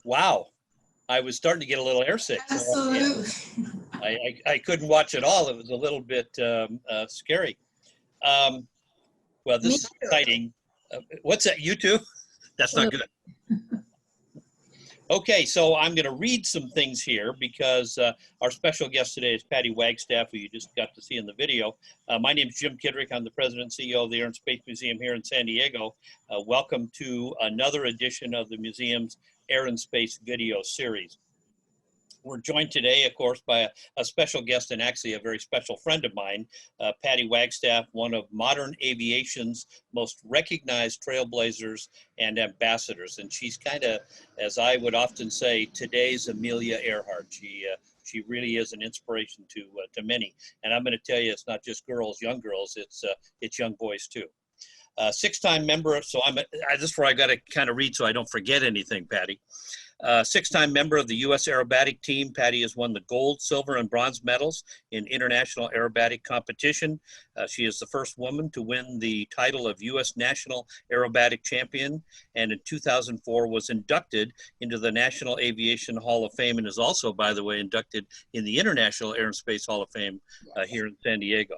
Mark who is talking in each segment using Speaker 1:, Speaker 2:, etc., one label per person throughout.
Speaker 1: Wow, I was starting to get a little airsick.
Speaker 2: Absolutely.
Speaker 1: I couldn't watch it all. It was a little bit scary. Well, this is exciting. What's that, you too? That's not good. Okay, so I'm going to read some things here because our special guest today is Patty Wagstaff, who you just got to see in the video. My name is Jim Kidrick. I'm the president and CEO of the Air and Space Museum here in San Diego. Welcome to another edition of the museum's Air and Space video series. We're joined today, of course, by a special guest and actually a very special friend of mine, Patty Wagstaff, one of modern aviation's most recognized trailblazers and ambassadors. And she's kind of, as I would often say, today's Amelia Earhart. She really is an inspiration to many. And I'm going to tell you, it's not just girls, young girls, it's young boys too. Six-time member, this is where I got to kind of read so I don't forget anything, Patty. Six-time member of the US Aerobatic team, Patty has won the gold, silver, and bronze medals in international aerobatic competition. She is the first woman to win the title of US National Aerobatic Champion, and in 2004 was inducted into the National Aviation Hall of Fame, and is also, by the way, inducted in the International Air and Space Hall of Fame here in San Diego.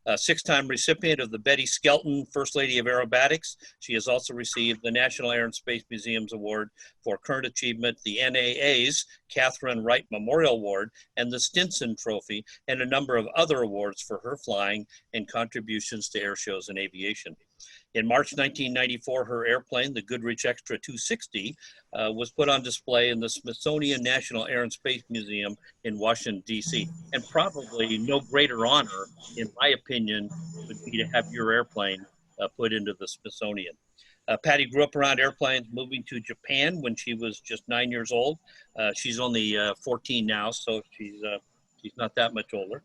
Speaker 1: a six-time recipient of the Betty Skelton First Lady of Aerobatics. She has also received the National Air and Space Museum's Award for Current Achievement, the NAA's Catherine Wright Memorial Award, and the Stinson Trophy, and a number of other awards for her flying and contributions to air shows and aviation. In March 1994, her airplane, the Goodrich Extra 260, was put on display in the Smithsonian National Air and Space Museum in Washington, D.C. And probably no greater honor, in my opinion, would be to have your airplane put into the Smithsonian. Patty grew up around airplanes, moving to Japan when she was just 9 years old. She's only 14 now, so she's not that much older.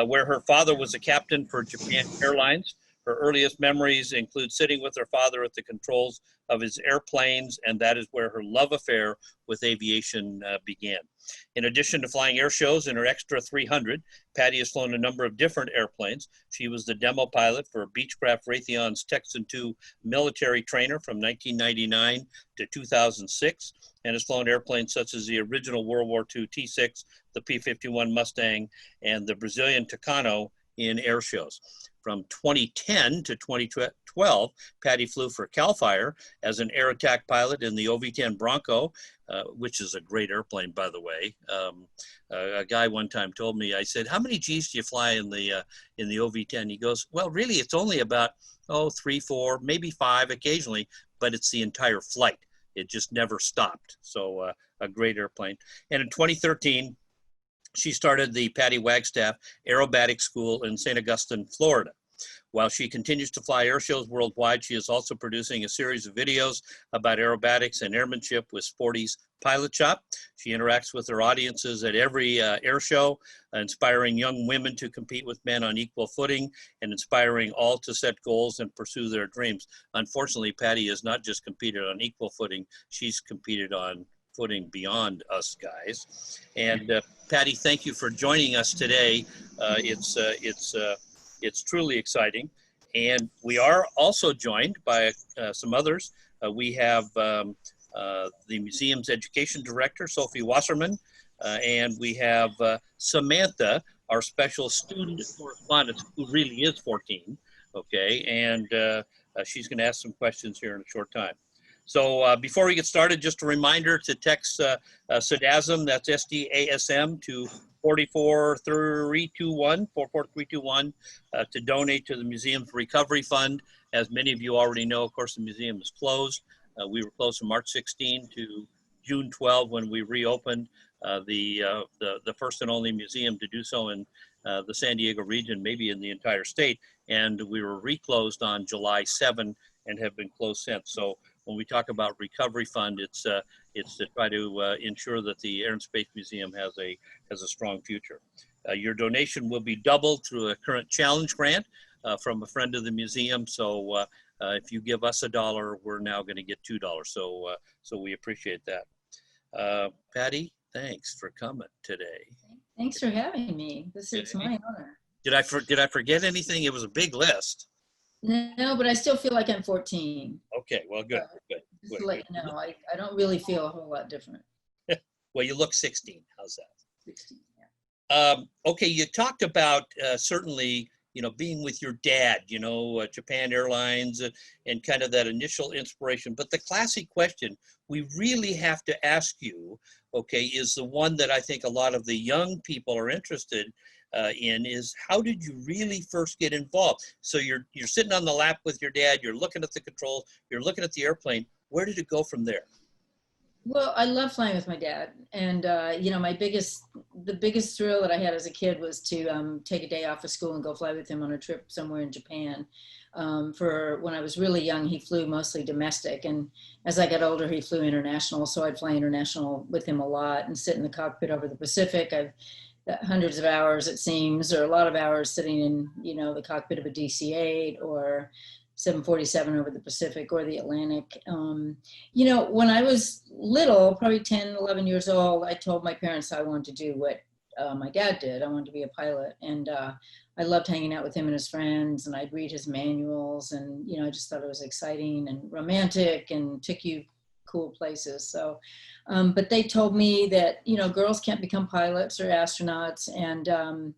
Speaker 1: Where her father was a captain for Japan Airlines. Her earliest memories include sitting with her father at the controls of his airplanes, and that is where her love affair with aviation began. In addition to flying air shows in her Extra 300, Patty has flown a number of different airplanes. She was the demo pilot for Beechcraft Raytheon's Texan II military trainer from 1999 to 2006, and has flown airplanes such as the original World War II T-6, the P-51 Mustang, and the Brazilian Tucano in air shows. From 2010 to 2012, Patty flew for CAL FIRE as an air attack pilot in the OV-10 Bronco, which is a great airplane, by the way. A guy one time told me, I said, how many Gs do you fly in the OV-10? He goes, well, really, it's only about, 3, 4, maybe 5 occasionally, but it's the entire flight. It just never stopped. So a great airplane. And in 2013, she started the Patty Wagstaff Aerobatic School in St. Augustine, Florida. While she continues to fly air shows worldwide, she is also producing a series of videos about aerobatics and airmanship with Sportys Pilot Shop. She interacts with her audiences at every air show, inspiring young women to compete with men on equal footing and inspiring all to set goals and pursue their dreams. Unfortunately, Patty has not just competed on equal footing, she's competed on footing beyond us guys. And Patty, thank you for joining us today. It's truly exciting. And we are also joined by some others. We have the museum's education director, Sophie Wasserman, and we have Samantha, our special student correspondent, who really is 14, okay? And she's gonna ask some questions here in a short time. So before we get started, just a reminder to text SDASM, that's SDASM, to 44321, 44321, to donate to the museum's recovery fund. As many of you already know, of course, the museum is closed. We were closed from March 16 to June 12 when we reopened, the first and only museum to do so in the San Diego region, maybe in the entire state. And we were reclosed on July 7 and have been closed since. So when we talk about recovery fund, it's to try to ensure that the Air and Space Museum has a strong future. Your donation will be doubled through a current challenge grant from a friend of the museum. So if you give us $1, we're now going to get $2. So we appreciate that. Patty, thanks for coming today.
Speaker 2: Thanks for having me. It's my honor.
Speaker 1: Did I forget anything? It was a big list.
Speaker 2: No, but I still feel like I'm 14.
Speaker 1: Okay, well, good.
Speaker 2: Just to let you know, I don't really feel a whole lot different.
Speaker 1: Well, you look 16. How's that?
Speaker 2: 16, yeah.
Speaker 1: Okay, you talked about certainly, being with your dad, Japan Airlines and kind of that initial inspiration. But the classic question we really have to ask you, okay, is the one that I think a lot of the young people are interested in, is how did you really first get involved? So you're sitting on the lap with your dad, you're looking at the controls, you're looking at the airplane. Where did it go from there?
Speaker 2: Well, I love flying with my dad. And, the biggest thrill that I had as a kid was to take a day off of school and go fly with him on a trip somewhere in Japan. For when I was really young, he flew mostly domestic. And as I got older, he flew international. So I'd fly international with him a lot and sit in the cockpit over the Pacific. I've hundreds of hours, it seems, or a lot of hours sitting in, the cockpit of a DC-8 or 747 over the Pacific or the Atlantic. When I was little, probably 10, 11 years old, I told my parents I wanted to do what my dad did. I wanted to be a pilot. And I loved hanging out with him and his friends, and I'd read his manuals, and, I just thought it was exciting and romantic and took you cool places. So, but they told me that, girls can't become pilots or astronauts. And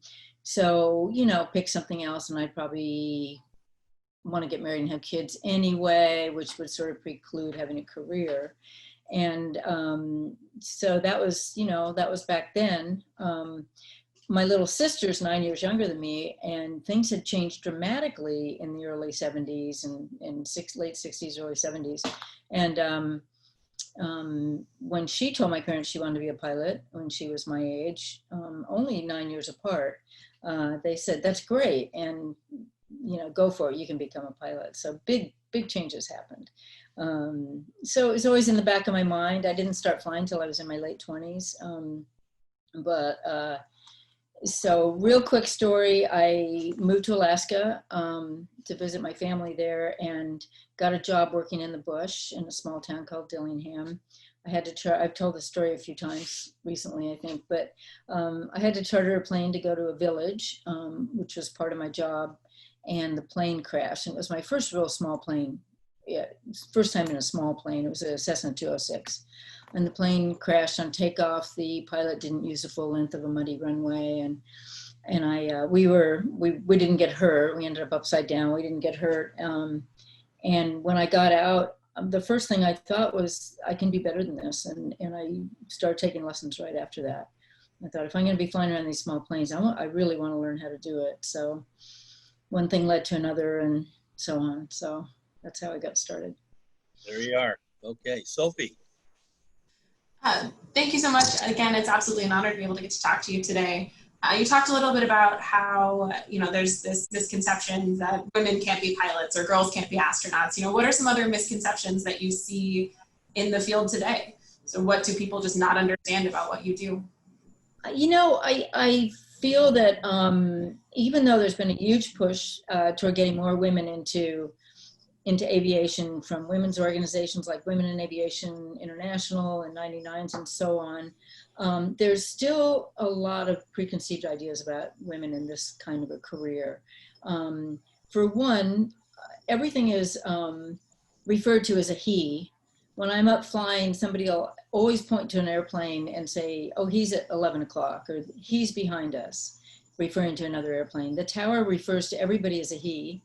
Speaker 2: So, you know, pick something else, and I'd probably want to get married and have kids anyway, which would sort of preclude having a career. And so that was, you know, that was back then. My little sister's 9 years younger than me, and things had changed dramatically in the early 70s and late 60s, early 70s. And when she told my parents she wanted to be a pilot when she was my age, only 9 years apart, they said, that's great. And, you know, go for it. You can become a pilot. So big changes happened. So it was always in the back of my mind. I didn't start flying till I was in my late 20s. So real quick story, I moved to Alaska to visit my family there and got a job working in the bush in a small town called Dillingham. I had to try, I've told this story a few times recently, I think, but I had to charter a plane to go to a village, which was part of my job, and the plane crashed. And it was my first real small plane. Yeah, first time in a small plane. It was a Cessna 206. And the plane crashed on takeoff. The pilot didn't use the full length of a muddy runway, and we didn't get hurt. We ended up upside down. We didn't get hurt. And when I got out, the first thing I thought was, I can be better than this. And I started taking lessons right after that. I thought, if I'm going to be flying around these small planes, I really want to learn how to do it. So one thing led to another, and so on. So that's how I got started.
Speaker 1: There you are. Okay, Sophie.
Speaker 3: Thank you so much. Again, it's absolutely an honor to be able to get to talk to you today. You talked a little bit about how, you know, there's this misconception that women can't be pilots or girls can't be astronauts. You know, what are some other misconceptions that you see in the field today? So what do people just not understand about what you do?
Speaker 2: You know, I feel that even though there's been a huge push toward getting more women into aviation from women's organizations like Women in Aviation International and 99s and so on, there's still a lot of preconceived ideas about women in this kind of a career. For one, everything is referred to as a he. When I'm up flying, somebody will always point to an airplane and say, oh, he's at 11 o'clock, or he's behind us, referring to another airplane. The tower refers to everybody as a he.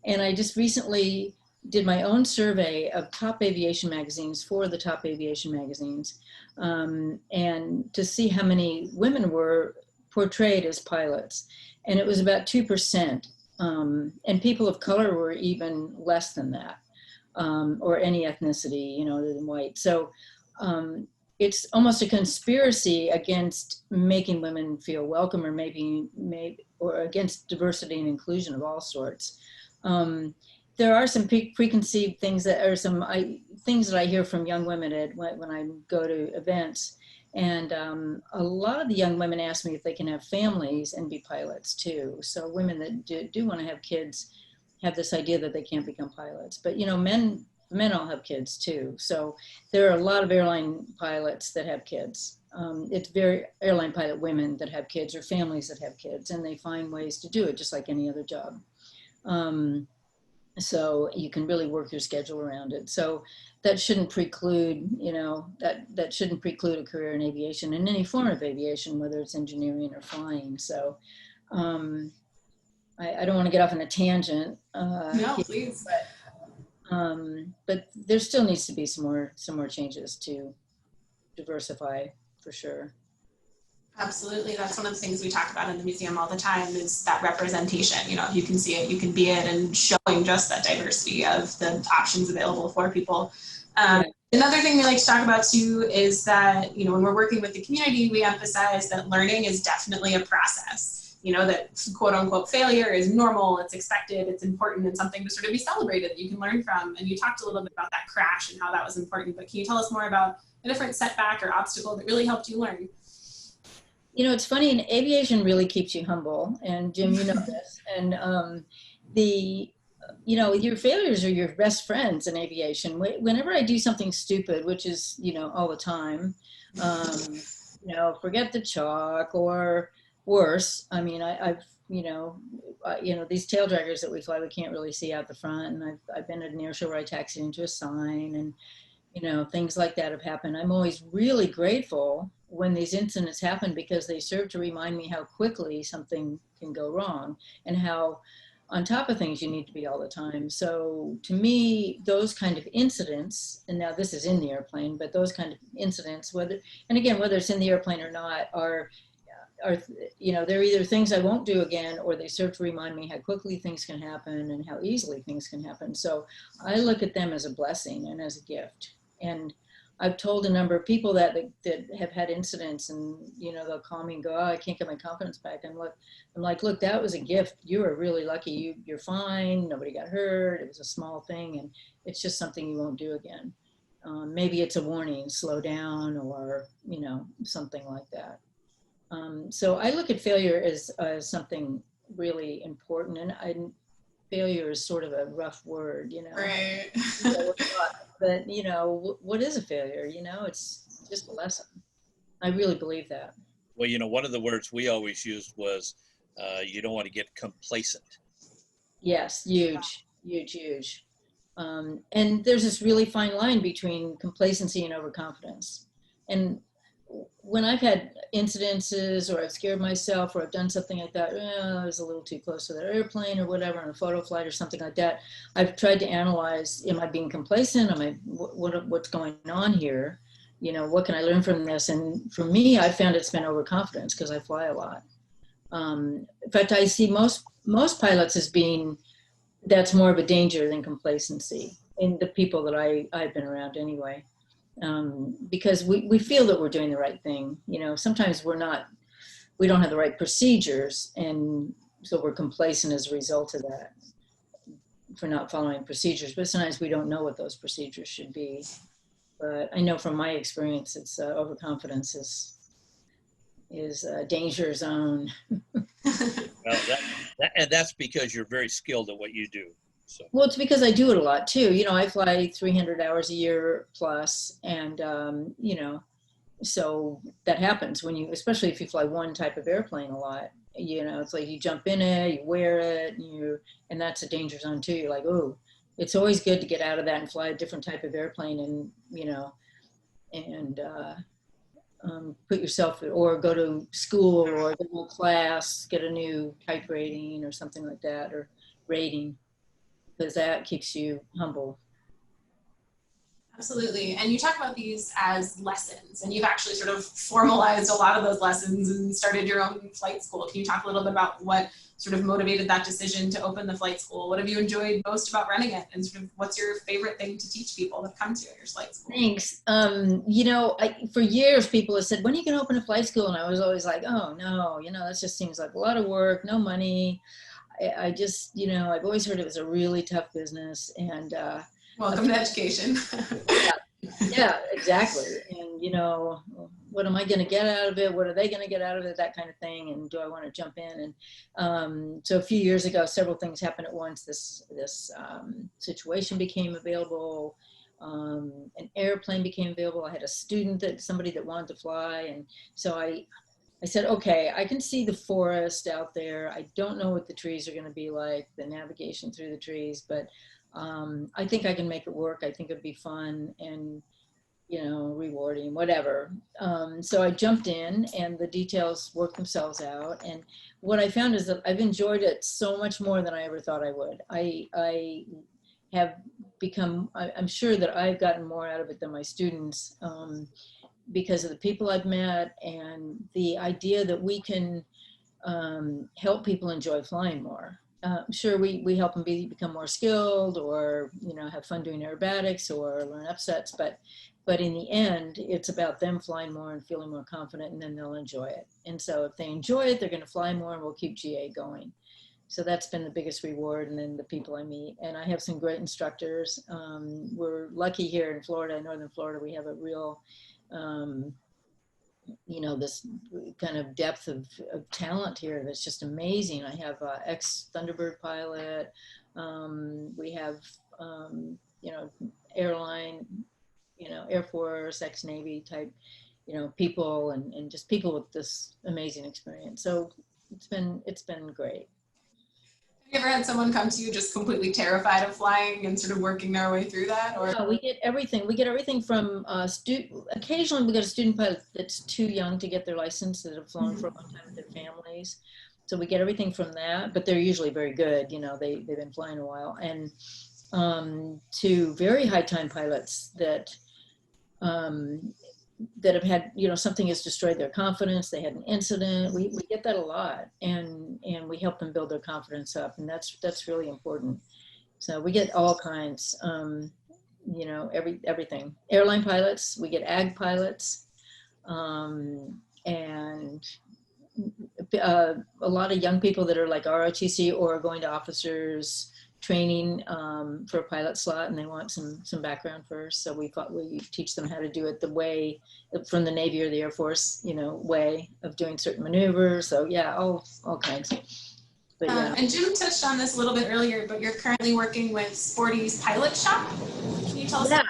Speaker 2: And I just recently did my own survey of top aviation magazines for the top aviation magazines, and to see how many women were portrayed as pilots. And it was about 2%. And people of color were even less than that, or any ethnicity, you know, other than white. So it's almost a conspiracy against making women feel welcome, or maybe against diversity and inclusion of all sorts. There are some preconceived things that are things that I hear from young women when I go to events. And a lot of the young women ask me if they can have families and be pilots too. So women that do want to have kids have this idea that they can't become pilots. But, you know, men all have kids too. So there are a lot of airline pilots that have kids. It's very airline pilot women that have kids, or families that have kids, and they find ways to do it just like any other job. So you can really work your schedule around it. So that shouldn't preclude, you know, that shouldn't preclude a career in aviation, in any form of aviation, whether it's engineering or flying. So I don't want to get off on a tangent.
Speaker 3: No, please.
Speaker 2: But there still needs to be some more changes to diversify, for sure.
Speaker 3: Absolutely. That's one of the things we talk about in the museum all the time, is that representation. You know, you can see it, you can be it, and showing just that diversity of the options available for people. Another thing we like to talk about too is that, you know, when we're working with the community, we emphasize that learning is definitely a process. You know, that quote unquote failure is normal, it's expected, it's important, and something to sort of be celebrated that you can learn from. And you talked a little bit about that crash and how that was important, but can you tell us more about a different setback or obstacle that really helped you learn?
Speaker 2: You know, it's funny, and aviation really keeps you humble, and Jim, you know this. And you know, your failures are your best friends in aviation. Whenever I do something stupid, which is, you know, all the time, you know, forget the chalk, or worse. I mean, I've you know, these tail draggers that we fly, we can't really see out the front, and I've been at an air show where I taxied into a sign, and you know, things like that have happened. I'm always really grateful when these incidents happen, because they serve to remind me how quickly something can go wrong and how on top of things you need to be all the time. So to me, those kind of incidents, and now this is in the airplane, but those kind of incidents, whether it's in the airplane or not, are they're either things I won't do again, or they serve to remind me how quickly things can happen and how easily things can happen. So I look at them as a blessing and as a gift. And I've told a number of people that have had incidents, and they'll call me and go, "Oh, I can't get my confidence back." I'm like, look, that was a gift. You were really lucky. You're fine. Nobody got hurt. It was a small thing, and it's just something you won't do again. Maybe it's a warning, slow down, or something like that. So I look at failure as something really important, and failure is sort of a rough word,
Speaker 3: Right.
Speaker 2: But what is a failure? It's just a lesson. I really believe that.
Speaker 1: Well, one of the words we always used was, you don't want to get complacent.
Speaker 2: Yes, huge. And there's this really fine line between complacency and overconfidence. And when I've had incidences, or I've scared myself, or I've done something like that, I was a little too close to that airplane or whatever on a photo flight or something like that, I've tried to analyze, am I being complacent? What's going on here? What can I learn from this? And for me, I found it's been overconfidence, because I fly a lot. In fact, I see most pilots as being, that's more of a danger than complacency in the people that I've been around anyway. Because we feel that we're doing the right thing. Sometimes we don't have the right procedures, and so we're complacent as a result of that, for not following procedures. But sometimes we don't know what those procedures should be. But I know from my experience, it's overconfidence is a danger zone.
Speaker 1: Well, and that's because you're very skilled at what you do. So.
Speaker 2: Well, it's because I do it a lot too. I fly 300 hours a year plus, and so that happens when especially if you fly one type of airplane a lot. It's like you jump in it, you wear it, and that's a danger zone too. You're like, oh, it's always good to get out of that and fly a different type of airplane, and put yourself, or go to school, or go to class, get a new type rating or something like that, or rating, because that keeps you humble.
Speaker 3: Absolutely. And you talk about these as lessons, and you've actually sort of formalized a lot of those lessons and started your own flight school. Can you talk a little bit about what sort of motivated that decision to open the flight school? What have you enjoyed most about running it? And sort of what's your favorite thing to teach people that come to your flight school?
Speaker 2: Thanks. For years, people have said, when are you going to open a flight school? And I was always like, oh, no, that just seems like a lot of work, no money. I just, I've always heard it was a really tough business. And
Speaker 3: welcome to education.
Speaker 2: yeah, exactly. And, what am I going to get out of it? What are they going to get out of it? That kind of thing. And do I want to jump in? And so a few years ago, several things happened at once. This situation became available. An airplane became available. I had a somebody that wanted to fly. And so I said, okay, I can see the forest out there. I don't know what the trees are going to be like, the navigation through the trees, but I think I can make it work. I think it'd be fun and, rewarding, whatever. So I jumped in, and the details worked themselves out. And what I found is that I've enjoyed it so much more than I ever thought I would. I have become, I'm sure that I've gotten more out of it than my students, because of the people I've met, and the idea that we can help people enjoy flying more. Sure, we help them become more skilled, or have fun doing aerobatics, or learn upsets, but in the end, it's about them flying more and feeling more confident, and then they'll enjoy it. And so if they enjoy it, they're going to fly more, and we'll keep GA going. So that's been the biggest reward, and then the people I meet. And I have some great instructors. We're lucky here in Florida, Northern Florida, we have a real this kind of depth of talent here that's just amazing. I have an ex-Thunderbird pilot. We have, airline, Air Force, ex-Navy type, people, and just people with this amazing experience. So it's been great.
Speaker 3: You ever had someone come to you just completely terrified of flying and sort of working their way through that? Or
Speaker 2: No, we get everything. We get everything from occasionally we get a student pilot that's too young to get their license, that have flown for a long time with their families. So we get everything from that, but they're usually very good. You know, they've been flying a while. And to very high time pilots that that have had, you know, something has destroyed their confidence. They had an incident. We get that a lot, and we help them build their confidence up, and that's really important. So we get all kinds, you know, everything. Airline pilots, we get ag pilots, and a lot of young people that are like ROTC or are going to officers training for a pilot slot, and they want some background first. So we teach them how to do it the way from the Navy or the Air Force, you know, way of doing certain maneuvers. So yeah, all kinds. But, yeah.
Speaker 3: And Jim touched on this a little bit earlier, but you're currently working with Sportys Pilot Shop. Can you tell us?
Speaker 2: Yeah,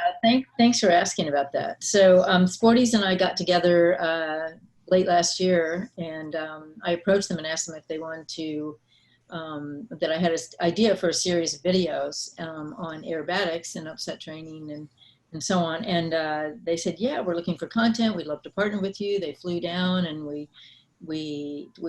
Speaker 2: thanks for asking about that. So Sportys and I got together late last year, and I approached them and asked them if they wanted to, that I had an idea for a series of videos on aerobatics and upset training and so on. And they said, yeah, we're looking for content. We'd love to partner with you. They flew down and we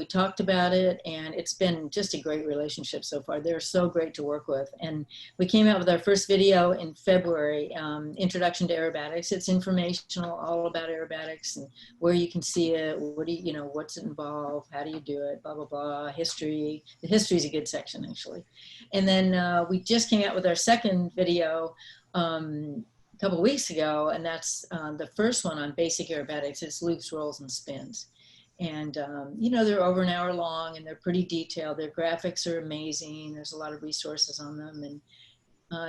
Speaker 2: talked about it, and it's been just a great relationship so far. They're so great to work with. And we came out with our first video in February, Introduction to Aerobatics. It's informational, all about aerobatics and where you can see it, what's involved, how do you do it, blah, blah, blah, history. The history is a good section, actually. And then we just came out with our second video a couple of weeks ago, and that's the first one on basic aerobatics. It's loops, rolls, and spins. And, they're over an hour long, and they're pretty detailed. Their graphics are amazing. There's a lot of resources on them. And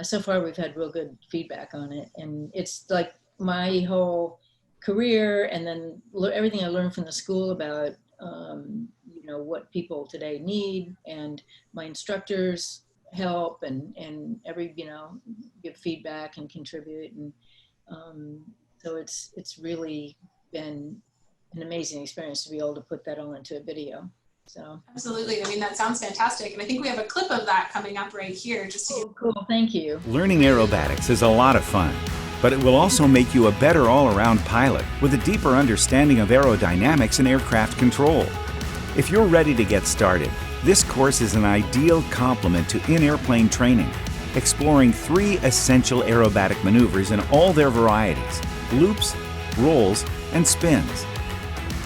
Speaker 2: so far, we've had real good feedback on it. And it's like my whole career, and then everything I learned from the school about, what people today need. And my instructors help and give feedback and contribute. And so it's really been an amazing experience to be able to put that all into a video. So
Speaker 3: absolutely. I mean, that sounds fantastic. And I think we have a clip of that coming up right here. Just to
Speaker 2: cool. Thank you.
Speaker 4: Learning aerobatics is a lot of fun, but it will also make you a better all-around pilot with a deeper understanding of aerodynamics and aircraft control. If you're ready to get started, this course is an ideal complement to in-airplane training, exploring 3 essential aerobatic maneuvers in all their varieties: loops, rolls, and spins.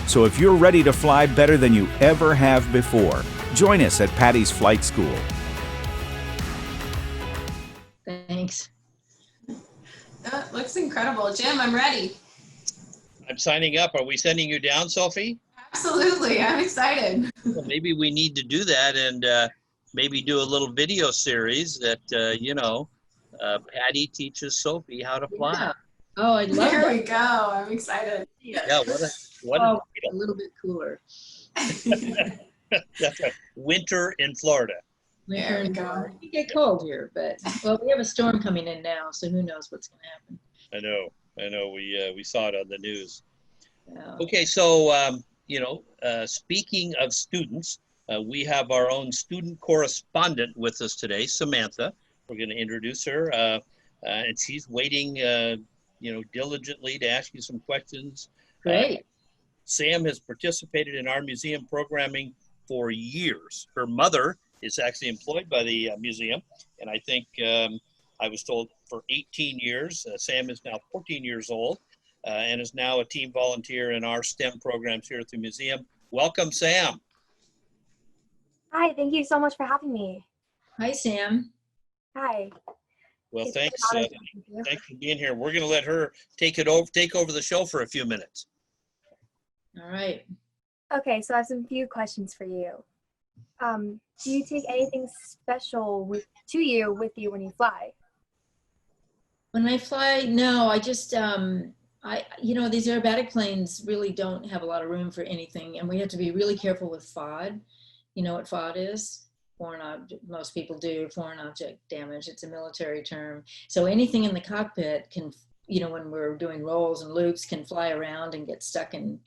Speaker 4: So if you're ready to fly better than you ever have before, join us at Patty's Flight School.
Speaker 2: Thanks.
Speaker 3: That looks incredible. Jim, I'm ready.
Speaker 1: I'm signing up. Are we sending you down, Sophie?
Speaker 3: Absolutely. I'm excited.
Speaker 1: Well, maybe we need to do that and maybe do a little video series that, Patty teaches Sophie how to fly.
Speaker 2: Yeah. Oh, I love
Speaker 3: There
Speaker 2: that.
Speaker 3: we go. I'm excited.
Speaker 1: Yeah, what a
Speaker 2: a little bit cooler.
Speaker 1: That's right. Winter in Florida.
Speaker 3: There we go.
Speaker 2: It get cold here, but we have a storm coming in now, so who knows what's going to happen.
Speaker 1: I know. We saw it on the news.
Speaker 2: Yeah.
Speaker 1: Okay, so speaking of students, we have our own student correspondent with us today, Samantha. We're going to introduce her, and she's waiting, diligently to ask you some questions.
Speaker 2: Great.
Speaker 1: Sam has participated in our museum programming for years. Her mother is actually employed by the museum, and I think I was told for 18 years. Sam is now 14 years old and is now a team volunteer in our STEM programs here at the museum. Welcome, Sam.
Speaker 5: Hi, thank you so much for having me.
Speaker 2: Hi, Sam.
Speaker 5: Hi.
Speaker 1: Well,
Speaker 5: It's
Speaker 1: thanks.
Speaker 5: an honor to meet you.
Speaker 1: Thanks for being here. We're going to let her take over the show for a few minutes.
Speaker 2: All right.
Speaker 5: Okay, so I have some few questions for you. Do you take anything special with you when you fly?
Speaker 2: When I fly, no, I just, these aerobatic planes really don't have a lot of room for anything, and we have to be really careful with FOD. You know what FOD is? Foreign object, most people do, foreign object damage. It's a military term. So anything in the cockpit can, when we're doing rolls and loops, can fly around and get stuck in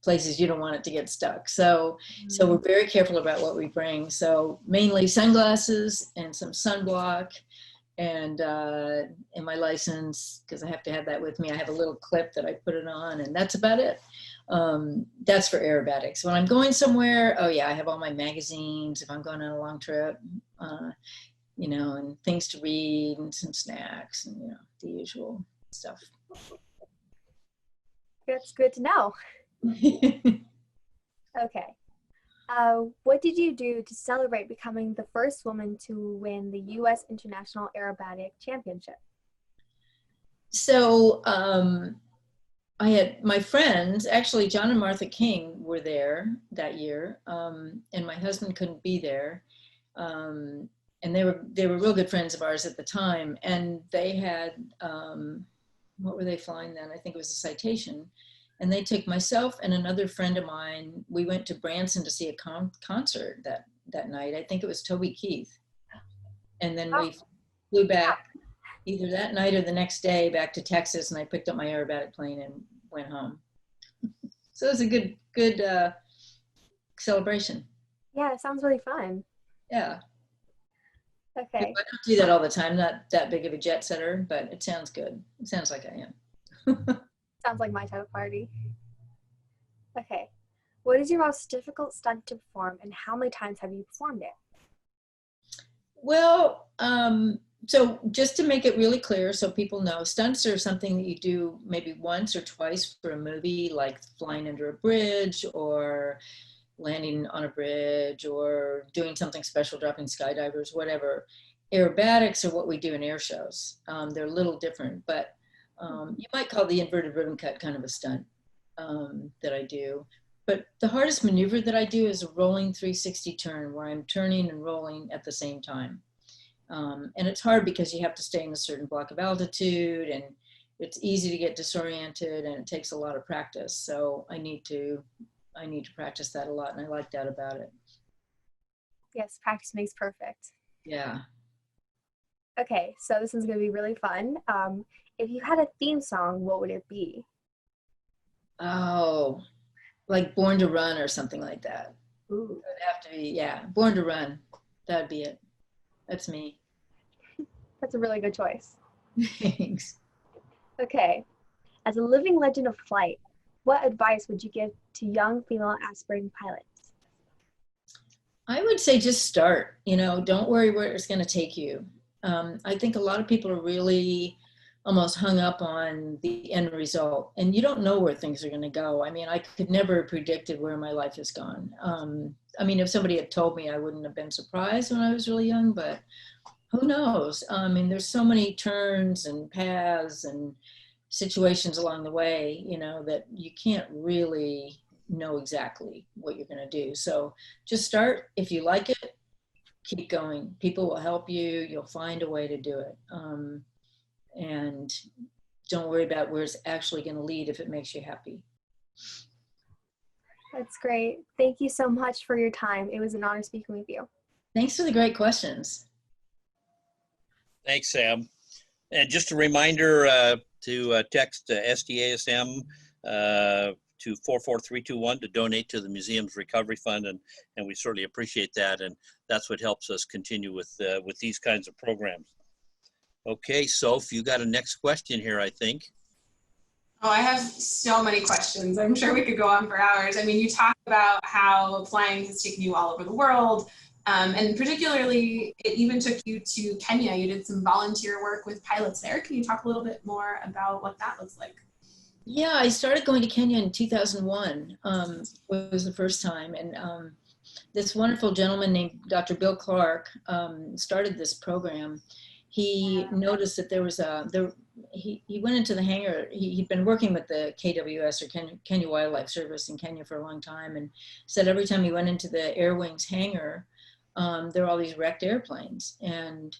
Speaker 2: places you don't want it to get stuck. So we're very careful about what we bring. So mainly sunglasses and some sunblock, and my license, because I have to have that with me. I have a little clip that I put it on, and that's about it. That's for aerobatics. When I'm going somewhere, oh yeah, I have all my magazines if I'm going on a long trip, you know, and things to read and some snacks and, you know, the usual stuff.
Speaker 5: That's good to know. Okay. What did you do to celebrate becoming the first woman to win the US International Aerobatic Championship?
Speaker 2: So I had my friends, actually John and Martha King were there that year, and my husband couldn't be there. And they were real good friends of ours at the time, and they had, what were they flying then? I think it was a Citation. And they took myself and another friend of mine. We went to Branson to see a concert that night. I think it was Toby Keith. And then we flew back either that night or the next day back to Texas, and I picked up my aerobatic plane and went home. So it was a good celebration.
Speaker 5: Yeah, it sounds really fun.
Speaker 2: Yeah.
Speaker 5: Okay.
Speaker 2: I don't do that all the time. Not that big of a jet setter, but it sounds good. It sounds like I am.
Speaker 5: Sounds like my type of party. Okay. What is your most difficult stunt to perform, and how many times have you performed it?
Speaker 2: Well, so just to make it really clear so people know, stunts are something that you do maybe once or twice for a movie, like flying under a bridge or landing on a bridge or doing something special, dropping skydivers, whatever. Aerobatics are what we do in air shows. They're a little different, but you might call the inverted ribbon cut kind of a stunt that I do. But the hardest maneuver that I do is a rolling 360 turn, where I'm turning and rolling at the same time. And it's hard because you have to stay in a certain block of altitude, and it's easy to get disoriented, and it takes a lot of practice. So I need to practice that a lot, and I like that about it.
Speaker 5: Yes, practice makes perfect.
Speaker 2: Yeah.
Speaker 5: Okay, so this is going to be really fun. If you had a theme song, what would it be?
Speaker 2: Oh, like Born to Run or something like that.
Speaker 5: Ooh.
Speaker 2: It would have to be, yeah, Born to Run. That'd be it. That's me.
Speaker 5: That's a really good choice.
Speaker 2: Thanks.
Speaker 5: Okay, as a living legend of flight, what advice would you give to young female aspiring pilots?
Speaker 2: I would say just start, you know, don't worry where it's going to take you. I think a lot of people are really almost hung up on the end result, and you don't know where things are going to go. I mean, I could never have predicted where my life has gone. I mean, if somebody had told me, I wouldn't have been surprised when I was really young, but who knows? I mean, there's so many turns and paths and situations along the way, you know, that you can't really know exactly what you're going to do. So just start. If you like it, keep going. People will help you. You'll find a way to do it. And don't worry about where it's actually going to lead if it makes you happy.
Speaker 5: That's great. Thank you so much for your time. It was an honor speaking with you.
Speaker 2: Thanks for the great questions.
Speaker 1: Thanks, Sam. And just a reminder to text SDASM to 44321 to donate to the museum's recovery fund, and we certainly appreciate that. And that's what helps us continue with these kinds of programs. Okay, Soph, you got a next question here, I think.
Speaker 3: Oh, I have so many questions. I'm sure we could go on for hours. I mean, you talk about how flying has taken you all over the world, and particularly it even took you to Kenya. You did some volunteer work with pilots there. Can you talk a little bit more about what that looks like?
Speaker 2: Yeah, I started going to Kenya in 2001, was the first time. And this wonderful gentleman named Dr. Bill Clark started this program. He noticed that there was he went into the hangar. He'd been working with the KWS, or Kenya Wildlife Service in Kenya, for a long time, and said every time he went into the Air Wings hangar, there were all these wrecked airplanes. And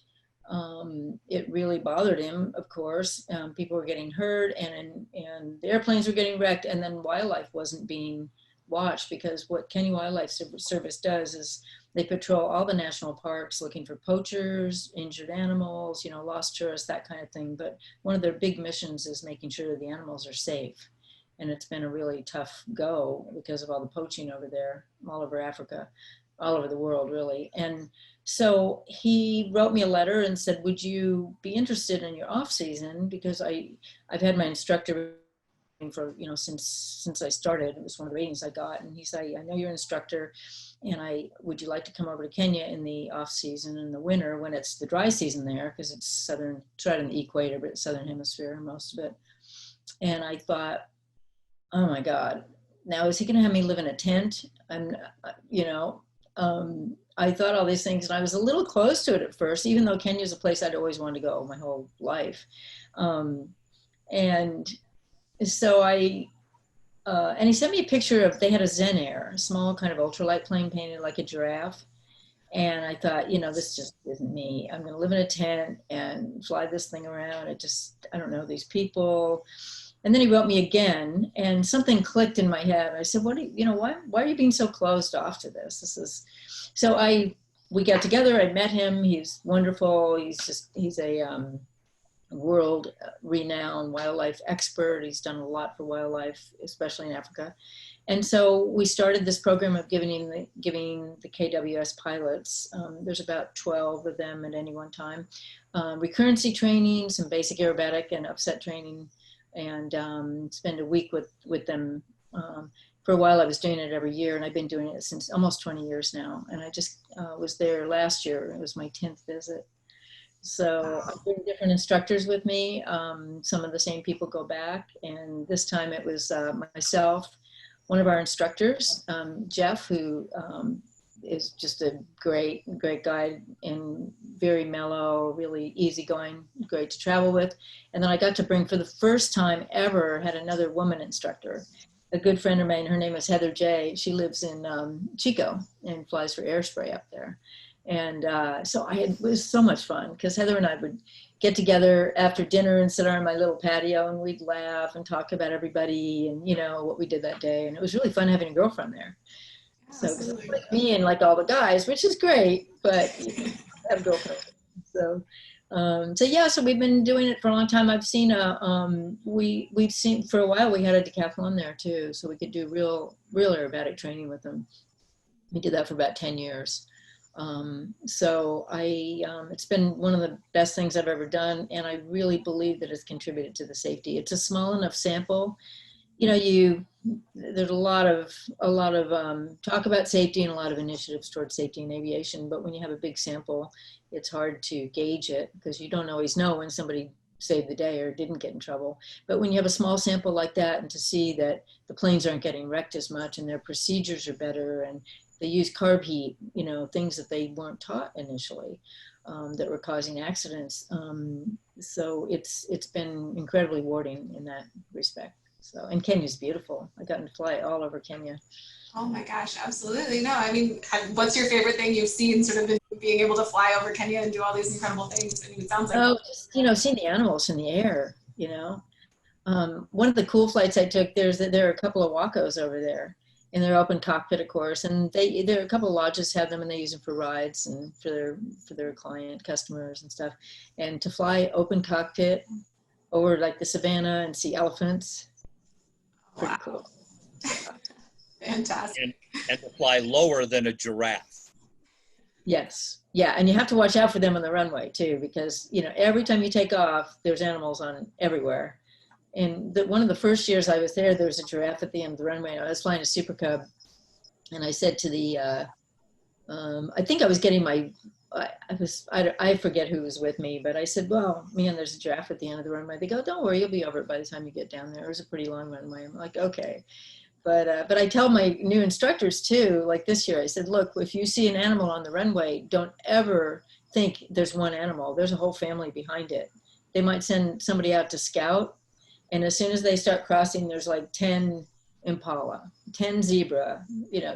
Speaker 2: it really bothered him, of course. People were getting hurt, and the airplanes were getting wrecked, and then wildlife wasn't being watched, because what Kenya Wildlife Service does is they patrol all the national parks looking for poachers, injured animals, you know, lost tourists, that kind of thing. But one of their big missions is making sure the animals are safe. and it's been a really tough go because of all the poaching over there, all over Africa, all over the world, really. And so he wrote me a letter and said, would you be interested in your off season? Because I've had my instructor for, since I started. It was one of the ratings I got. And he said, I know you're an instructor, and would you like to come over to Kenya in the off season, in the winter, when it's the dry season there, because it's right on the equator, but it's southern hemisphere, most of it. And I thought, oh my God, now is he going to have me live in a tent? I thought all these things, and I was a little close to it at first, even though Kenya is a place I'd always wanted to go my whole life. And so and he sent me a picture of, they had a Zen Air, a small kind of ultralight plane painted like a giraffe. And I thought, this just isn't me. I'm going to live in a tent and fly this thing around. I don't know these people. And then he wrote me again, and something clicked in my head. I said, why are you being so closed off to this? We got together, I met him. He's wonderful. He's a world renowned wildlife expert. He's done a lot for wildlife, especially in Africa. And so we started this program of giving the KWS pilots, there's about 12 of them at any one time, recurrency training, some basic aerobatic and upset training, and spend a week with them. For a while I was doing it every year, and I've been doing it since almost 20 years now. And I just was there last year. It was my 10th visit. So I bring different instructors with me. Some of the same people go back, and this time it was myself, one of our instructors, Jeff, who is just a great guy and very mellow, really easygoing, great to travel with. And then I got to bring, for the first time ever, had another woman instructor, a good friend of mine. Her name is Heather J. She lives in Chico and flies for Airspray up there. And so it was so much fun, because Heather and I would get together after dinner and sit on my little patio, and we'd laugh and talk about everybody and, what we did that day. And it was really fun having a girlfriend there. So like me and like all the guys, which is great, but I have a girlfriend. So we've been doing it for a long time. I've seen we've seen for a while, we had a decathlon there too, so we could do real aerobatic training with them. We did that for about 10 years. It's been one of the best things I've ever done, and I really believe that it's contributed to the safety. It's a small enough sample. There's a lot of talk about safety and a lot of initiatives towards safety in aviation, but when you have a big sample, it's hard to gauge it, because you don't always know when somebody saved the day or didn't get in trouble. But when you have a small sample like that, and to see that the planes aren't getting wrecked as much and their procedures are better, and they use carb heat, things that they weren't taught initially, that were causing accidents. So it's been incredibly rewarding in that respect. So, and Kenya's beautiful. I've gotten to fly all over Kenya.
Speaker 3: Oh my gosh, absolutely. No, I mean, what's your favorite thing you've seen sort of in being able to fly over Kenya and do all these incredible things? I mean, it sounds like...
Speaker 2: just, seeing the animals in the air, One of the cool flights I took, there are a couple of wacos over there, in their open cockpit, of course, and there are a couple of lodges have them, and they use them for rides and for their client customers and stuff. And to fly open cockpit over like the savannah and see elephants, pretty cool.
Speaker 3: Fantastic.
Speaker 1: And to fly lower than a giraffe.
Speaker 2: Yes. Yeah. And you have to watch out for them on the runway too, because, every time you take off, there's animals on everywhere. And one of the first years I was there was a giraffe at the end of the runway. I was flying a Super Cub, and I said to the, I think I was getting I forget who was with me, but I said, well, man, there's a giraffe at the end of the runway. They go, don't worry, you'll be over it by the time you get down there. It was a pretty long runway. I'm like, okay. But I tell my new instructors too, like this year, I said, look, if you see an animal on the runway, don't ever think there's one animal. There's a whole family behind it. They might send somebody out to scout, and as soon as they start crossing, there's like 10 impala, 10 zebra,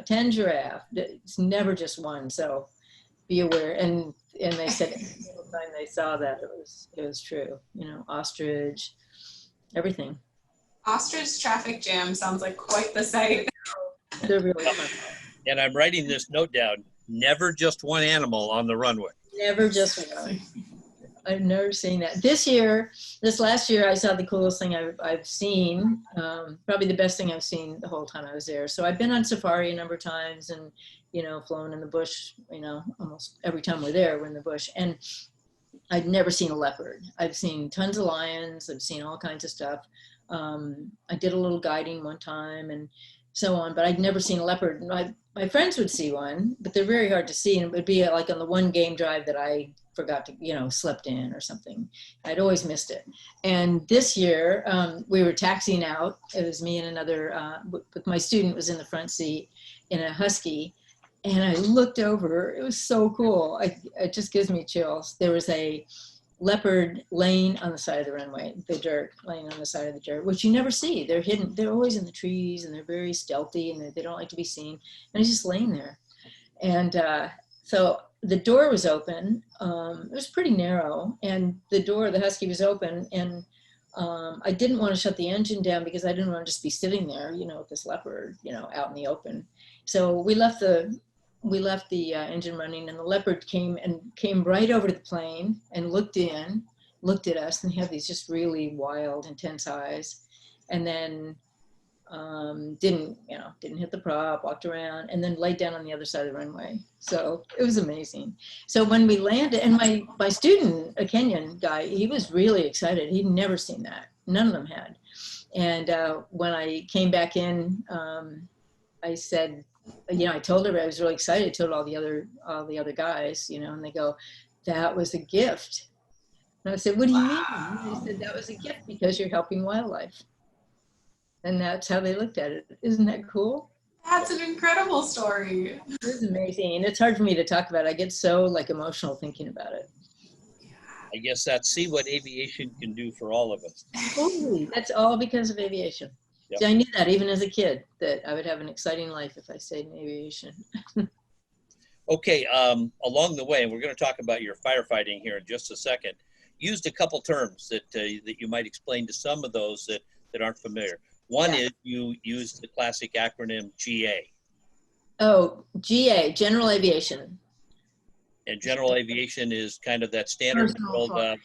Speaker 2: 10 giraffe. It's never just one. So be aware. And they said every single time they saw that, it was true. Ostrich, everything.
Speaker 3: Ostrich traffic jam sounds like quite the sight.
Speaker 2: They're really fun.
Speaker 1: And I'm writing this note down: never just one animal on the runway.
Speaker 2: Never just one. I've never seen that. This last year, I saw the coolest thing I've seen, probably the best thing I've seen the whole time I was there. So I've been on safari a number of times and, flown in the bush, almost every time we're there, we're in the bush. And I'd never seen a leopard. I've seen tons of lions. I've seen all kinds of stuff. I did a little guiding one time and so on, but I'd never seen a leopard. My friends would see one, but they're very hard to see. And it would be like on the one game drive that I forgot to, slept in or something. I'd always missed it. And this year we were taxiing out. It was me and another, with my student was in the front seat in a Husky. And I looked over, it was so cool. It just gives me chills. There was a leopard laying on the side of the runway, the dirt, laying on the side of the dirt, which you never see. They're hidden, they're always in the trees and they're very stealthy and they don't like to be seen. And he's just laying there. And so the door was open. It was pretty narrow and the Husky was open. And I didn't want to shut the engine down because I didn't want to just be sitting there, with this leopard, out in the open. So we left the engine running and the leopard came right over to the plane and looked at us and he had these just really wild, intense eyes. And then didn't hit the prop, walked around and then laid down on the other side of the runway. So it was amazing. So when we landed, and my student, a Kenyan guy, he was really excited. He'd never seen that. None of them had. And when I came back in, I said, I told her I was really excited. I told all the other guys, and they go, "That was a gift." And I said, "What do you mean?" And they said, "That was a gift because you're helping wildlife." And that's how they looked at it. Isn't that cool?
Speaker 3: That's an incredible story.
Speaker 2: It was amazing. And it's hard for me to talk about it. I get so emotional thinking about it.
Speaker 1: I guess see what aviation can do for all of us.
Speaker 2: Totally. That's all because of aviation.
Speaker 1: Yep.
Speaker 2: So I knew that even as a kid, that I would have an exciting life if I stayed in aviation.
Speaker 1: Okay, along the way, and we're going to talk about your firefighting here in just a second, used a couple terms that you might explain to some of those that aren't familiar. One is you used the classic acronym GA. Oh,
Speaker 2: GA, General Aviation.
Speaker 1: And general aviation is kind of that standard world,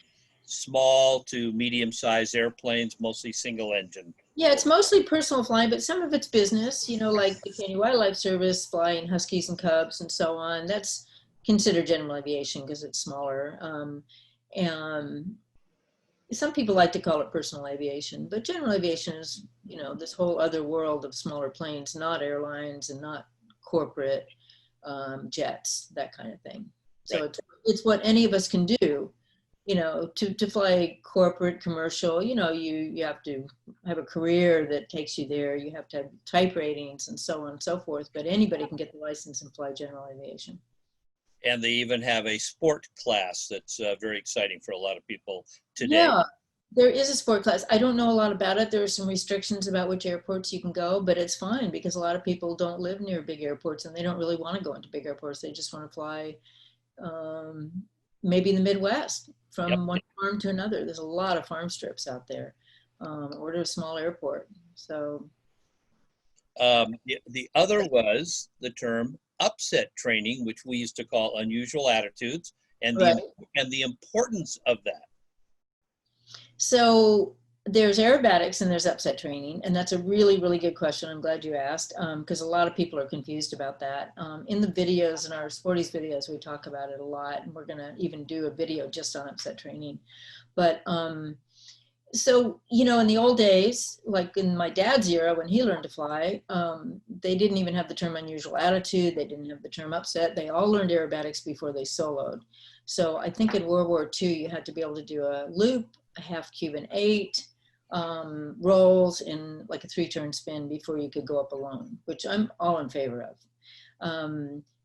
Speaker 1: small to medium-sized airplanes, mostly single engine.
Speaker 2: Yeah, it's mostly personal flying, but some of it's business, like the Canadian Wildlife Service flying Huskies and Cubs and so on. That's considered general aviation because it's smaller. And some people like to call it personal aviation, but general aviation is, this whole other world of smaller planes, not airlines and not corporate jets, that kind of thing. So right. It's what any of us can do. To fly corporate, commercial, you have to have a career that takes you there. You have to have type ratings and so on and so forth. But anybody can get the license and fly general aviation.
Speaker 1: And they even have a sport class that's very exciting for a lot of people today.
Speaker 2: Yeah, there is a sport class. I don't know a lot about it. There are some restrictions about which airports you can go, but it's fine because a lot of people don't live near big airports and they don't really want to go into big airports. They just want to fly maybe in the Midwest. From one farm to another. There's a lot of farm strips out there, or to a small airport. So
Speaker 1: the other was the term upset training, which we used to call unusual attitudes, and the importance of that.
Speaker 2: So there's aerobatics and there's upset training, and that's a really, really good question. I'm glad you asked, because a lot of people are confused about that. In the videos, in our Sportys videos, we talk about it a lot, and we're going to even do a video just on upset training. But so, in the old days, like in my dad's era when he learned to fly, they didn't even have the term unusual attitude. They didn't have the term upset. They all learned aerobatics before they soloed. So I think in World War II, you had to be able to do a loop, a half Cuban 8, rolls in like a 3-turn spin before you could go up alone, which I'm all in favor of.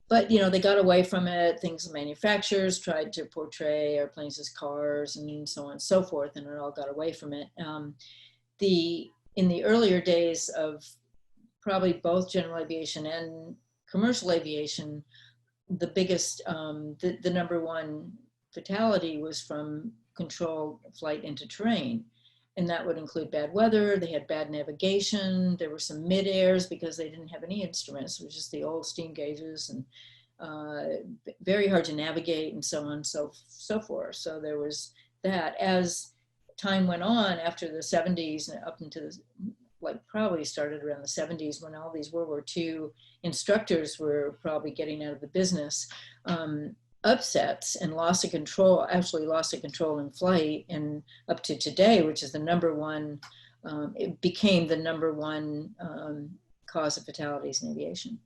Speaker 2: But they got away from it. Things manufacturers tried to portray airplanes as cars and so on and so forth, and it all got away from it. In the earlier days of probably both general aviation and commercial aviation, the biggest, the number one fatality was from controlled flight into terrain. And that would include bad weather. They had bad navigation. There were some mid-airs because they didn't have any instruments. It was just the old steam gauges. And very hard to navigate, and so on and so forth. So there was that. As time went on, after the 70s and up into the, like, probably started around the 70s, when all these World War II instructors were probably getting out of the business, upsets and loss of control, actually loss of control in flight, and up to today, which is the #1, it became the #1 cause of fatalities in aviation.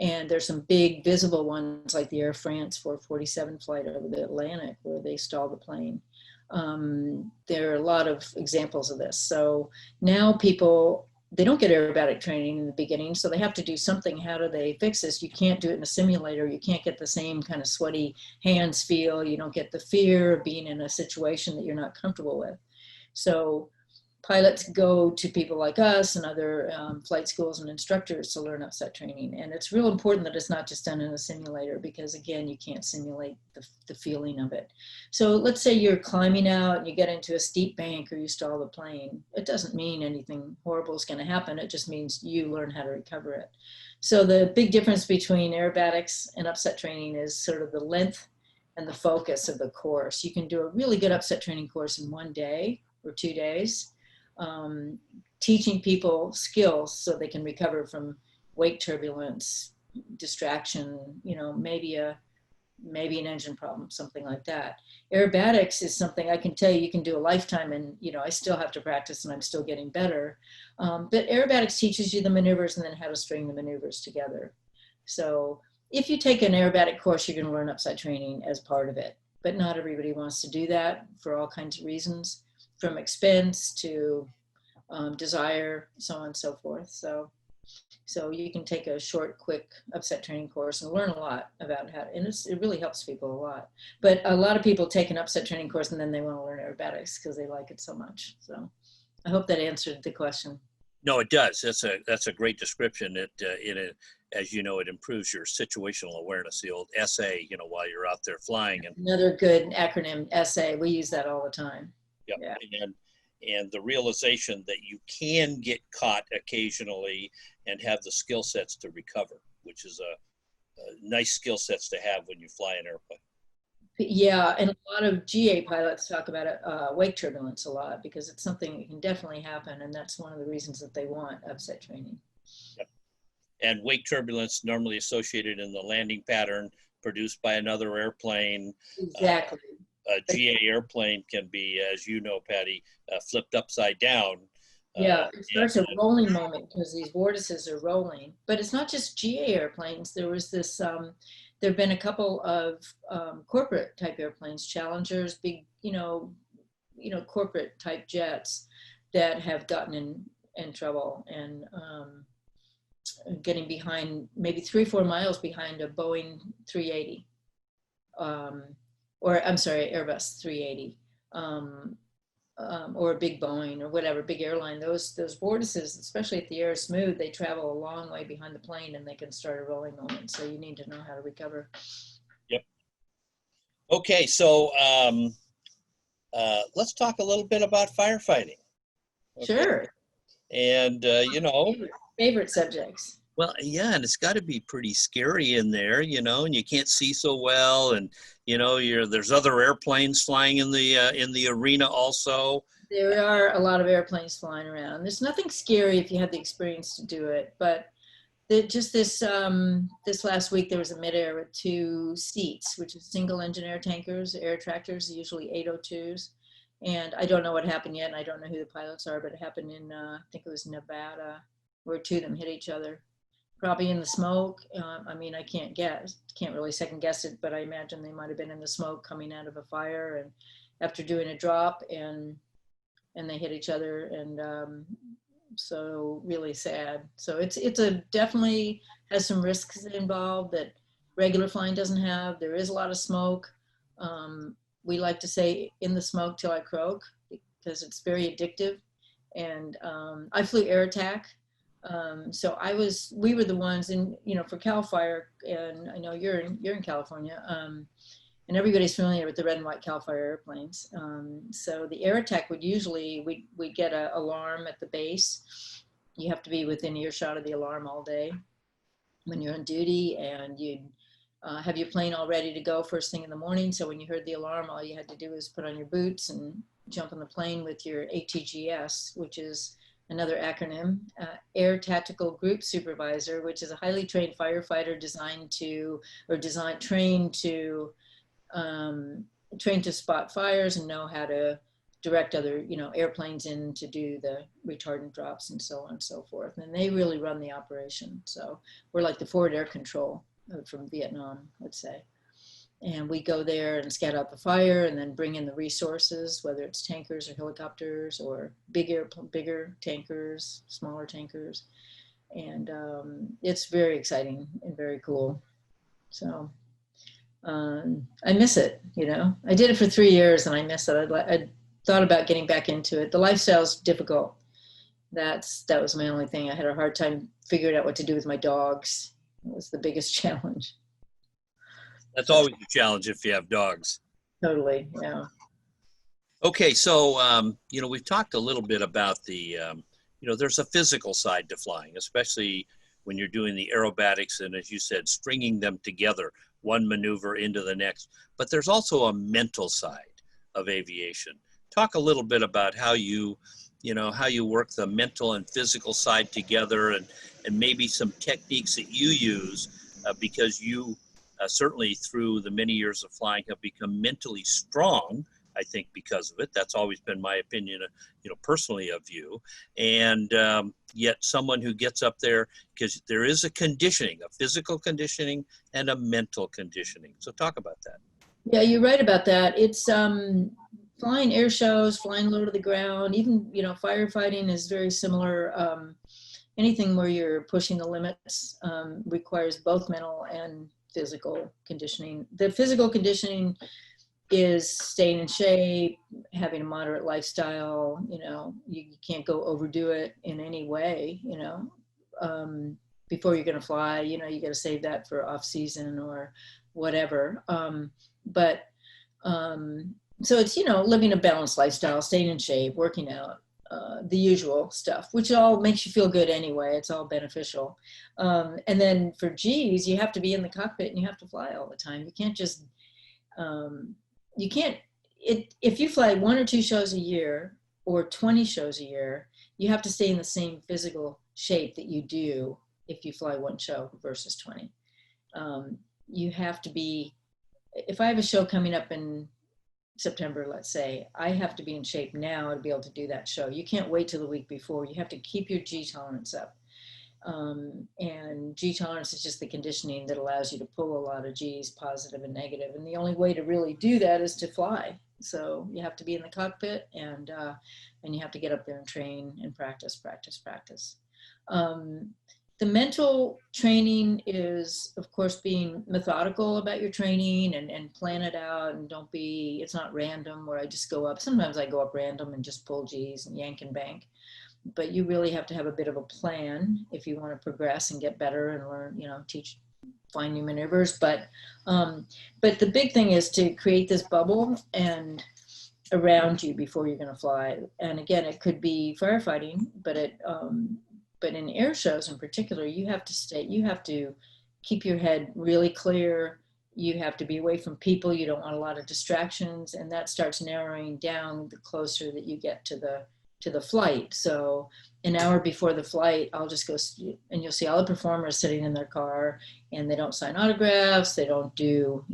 Speaker 2: And there's some big visible ones, like the Air France 447 flight over the Atlantic, where they stalled the plane. There are a lot of examples of this. So now people, they don't get aerobatic training in the beginning, so they have to do something. How do they fix this? You can't do it in a simulator. You can't get the same kind of sweaty hands feel. You don't get the fear of being in a situation that you're not comfortable with. So pilots go to people like us and other flight schools and instructors to learn upset training. And it's real important that it's not just done in a simulator, because again, you can't simulate the feeling of it. So let's say you're climbing out and you get into a steep bank, or you stall the plane. It doesn't mean anything horrible is going to happen. It just means you learn how to recover it. So the big difference between aerobatics and upset training is sort of the length and the focus of the course. You can do a really good upset training course in 1 day or 2 days. Teaching people skills so they can recover from wake turbulence, distraction, you know, maybe an engine problem, something like that. Aerobatics is something I can tell you can do a lifetime, and you know, I still have to practice and I'm still getting better. But aerobatics teaches you the maneuvers and then how to string the maneuvers together. So if you take an aerobatic course, you're going to learn upside training as part of it. But not everybody wants to do that for all kinds of reasons, from expense to desire, so on and so forth. So you can take a short, quick upset training course and learn a lot about how, and it really helps people a lot. But a lot of people take an upset training course and then they want to learn aerobatics because they like it so much. So I hope that answered the question.
Speaker 1: No, it does. That's a great description. As you know, it improves your situational awareness, the old SA, you know, while you're out there flying. And
Speaker 2: another good acronym, SA. We use that all the time.
Speaker 1: Yep. Yeah. And the realization that you can get caught occasionally and have the skill sets to recover, which is a nice skill sets to have when you fly an airplane.
Speaker 2: Yeah, and a lot of GA pilots talk about wake turbulence a lot, because it's something that can definitely happen, and that's one of the reasons that they want upset training.
Speaker 1: Yep. And wake turbulence normally associated in the landing pattern produced by another airplane.
Speaker 2: Exactly.
Speaker 1: A GA airplane can be, as you know, Patty, flipped upside down.
Speaker 2: Yeah, it starts a rolling moment because these vortices are rolling. But it's not just GA airplanes. There was this, there have been a couple of corporate type airplanes, Challengers, big, you know, corporate type jets that have gotten in trouble, and getting behind, maybe 3 or 4 miles behind a Boeing 380. Or I'm sorry, Airbus 380, or a big Boeing or whatever, big airline. Those vortices, especially if the air is smooth, they travel a long way behind the plane and they can start a rolling moment. So you need to know how to recover.
Speaker 1: Yep. Okay, so let's talk a little bit about firefighting. Okay.
Speaker 2: Sure.
Speaker 1: And, you know.
Speaker 2: Favorite subjects.
Speaker 1: Well, yeah, and it's got to be pretty scary in there, you know, and you can't see so well, and you know, there's other airplanes flying in the arena also.
Speaker 2: There are a lot of airplanes flying around. There's nothing scary if you have the experience to do it, but just this last week there was a midair with 2 seats, which is single engine air tankers, air tractors, usually 802s, and I don't know what happened yet, and I don't know who the pilots are, but it happened in I think it was Nevada, where 2 of them hit each other. Probably in the smoke. I mean, I can't really second guess it, but I imagine they might have been in the smoke coming out of a fire, and after doing a drop, and they hit each other, and so really sad. So it's definitely has some risks involved that regular flying doesn't have. There is a lot of smoke. We like to say "in the smoke till I croak" because it's very addictive. And I flew air attack. So we were the ones in, you know, for CAL FIRE, and I know you're in California, and everybody's familiar with the red and white CAL FIRE airplanes. So the air attack would usually, we'd get an alarm at the base. You have to be within earshot of the alarm all day when you're on duty, and you'd have your plane all ready to go first thing in the morning. So when you heard the alarm, all you had to do was put on your boots and jump on the plane with your ATGS, which is another acronym, Air Tactical Group Supervisor, which is a highly trained firefighter trained to spot fires and know how to direct other, airplanes in to do the retardant drops and so on and so forth. And they really run the operation. So we're like the forward air control from Vietnam, let's say. And we go there and scout out the fire and then bring in the resources, whether it's tankers or helicopters or bigger tankers, smaller tankers. And it's very exciting and very cool. So I miss it, I did it for 3 years and I miss it. I thought about getting back into it. The lifestyle's difficult. That was my only thing. I had a hard time figuring out what to do with my dogs. It was the biggest challenge.
Speaker 1: That's always a challenge if you have dogs.
Speaker 2: Totally, yeah.
Speaker 1: Okay, so, we've talked a little bit about there's a physical side to flying, especially when you're doing the aerobatics and, as you said, stringing them together, one maneuver into the next. But there's also a mental side of aviation. Talk a little bit about how you work the mental and physical side together, and maybe some techniques that you use because you certainly through the many years of flying have become mentally strong, I think, because of it. That's always been my opinion, personally of you. And yet someone who gets up there, because there is a conditioning, a physical conditioning and a mental conditioning. So talk about that.
Speaker 2: Yeah, you're right about that. It's flying air shows, flying low to the ground, even, firefighting is very similar. Anything where you're pushing the limits requires both mental and physical conditioning. The physical conditioning is staying in shape, having a moderate lifestyle, you can't go overdo it in any way, before you're going to fly, you got to save that for off season or whatever. So it's, living a balanced lifestyle, staying in shape, working out, the usual stuff, which all makes you feel good anyway. It's all beneficial. And then for G's, you have to be in the cockpit and you have to fly all the time. You can't just, if you fly 1 or 2 shows a year or 20 shows a year, you have to stay in the same physical shape that you do if you fly 1 show versus 20. You have to be, if I have a show coming up in September, let's say, I have to be in shape now to be able to do that show. You can't wait till the week before. You have to keep your G tolerance up. And G tolerance is just the conditioning that allows you to pull a lot of G's, positive and negative. And the only way to really do that is to fly. So you have to be in the cockpit and you have to get up there and train and practice. The mental training is, of course, being methodical about your training and plan it out, and it's not random where I just go up. Sometimes I go up random and just pull G's and yank and bank. But you really have to have a bit of a plan if you want to progress and get better and learn, find new maneuvers. But the big thing is to create this bubble and around you before you're going to fly. And again, it could be firefighting, but in air shows in particular, you have to keep your head really clear. You have to be away from people. You don't want a lot of distractions, and that starts narrowing down the closer that you get to the flight. So an hour before the flight, I'll just go and you'll see all the performers sitting in their car, and they don't sign autographs. They don't do,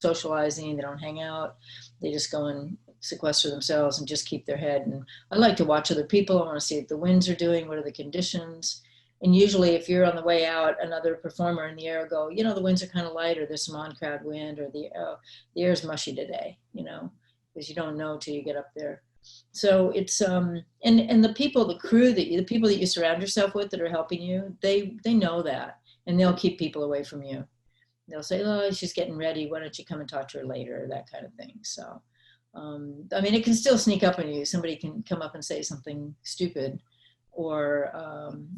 Speaker 2: socializing. They don't hang out. They just go and sequester themselves and just keep their head. And I like to watch other people. I want to see what the winds are doing. What are the conditions? And usually if you're on the way out, another performer in the air will go, the winds are kind of light, or there's some on-crowd wind, or the air's mushy today, because you don't know till you get up there. So it's, and the people, the crew, the people that you surround yourself with that are helping you, they know that, and they'll keep people away from you. They'll say, oh, she's getting ready. Why don't you come and talk to her later? That kind of thing. So, it can still sneak up on you. Somebody can come up and say something stupid, or,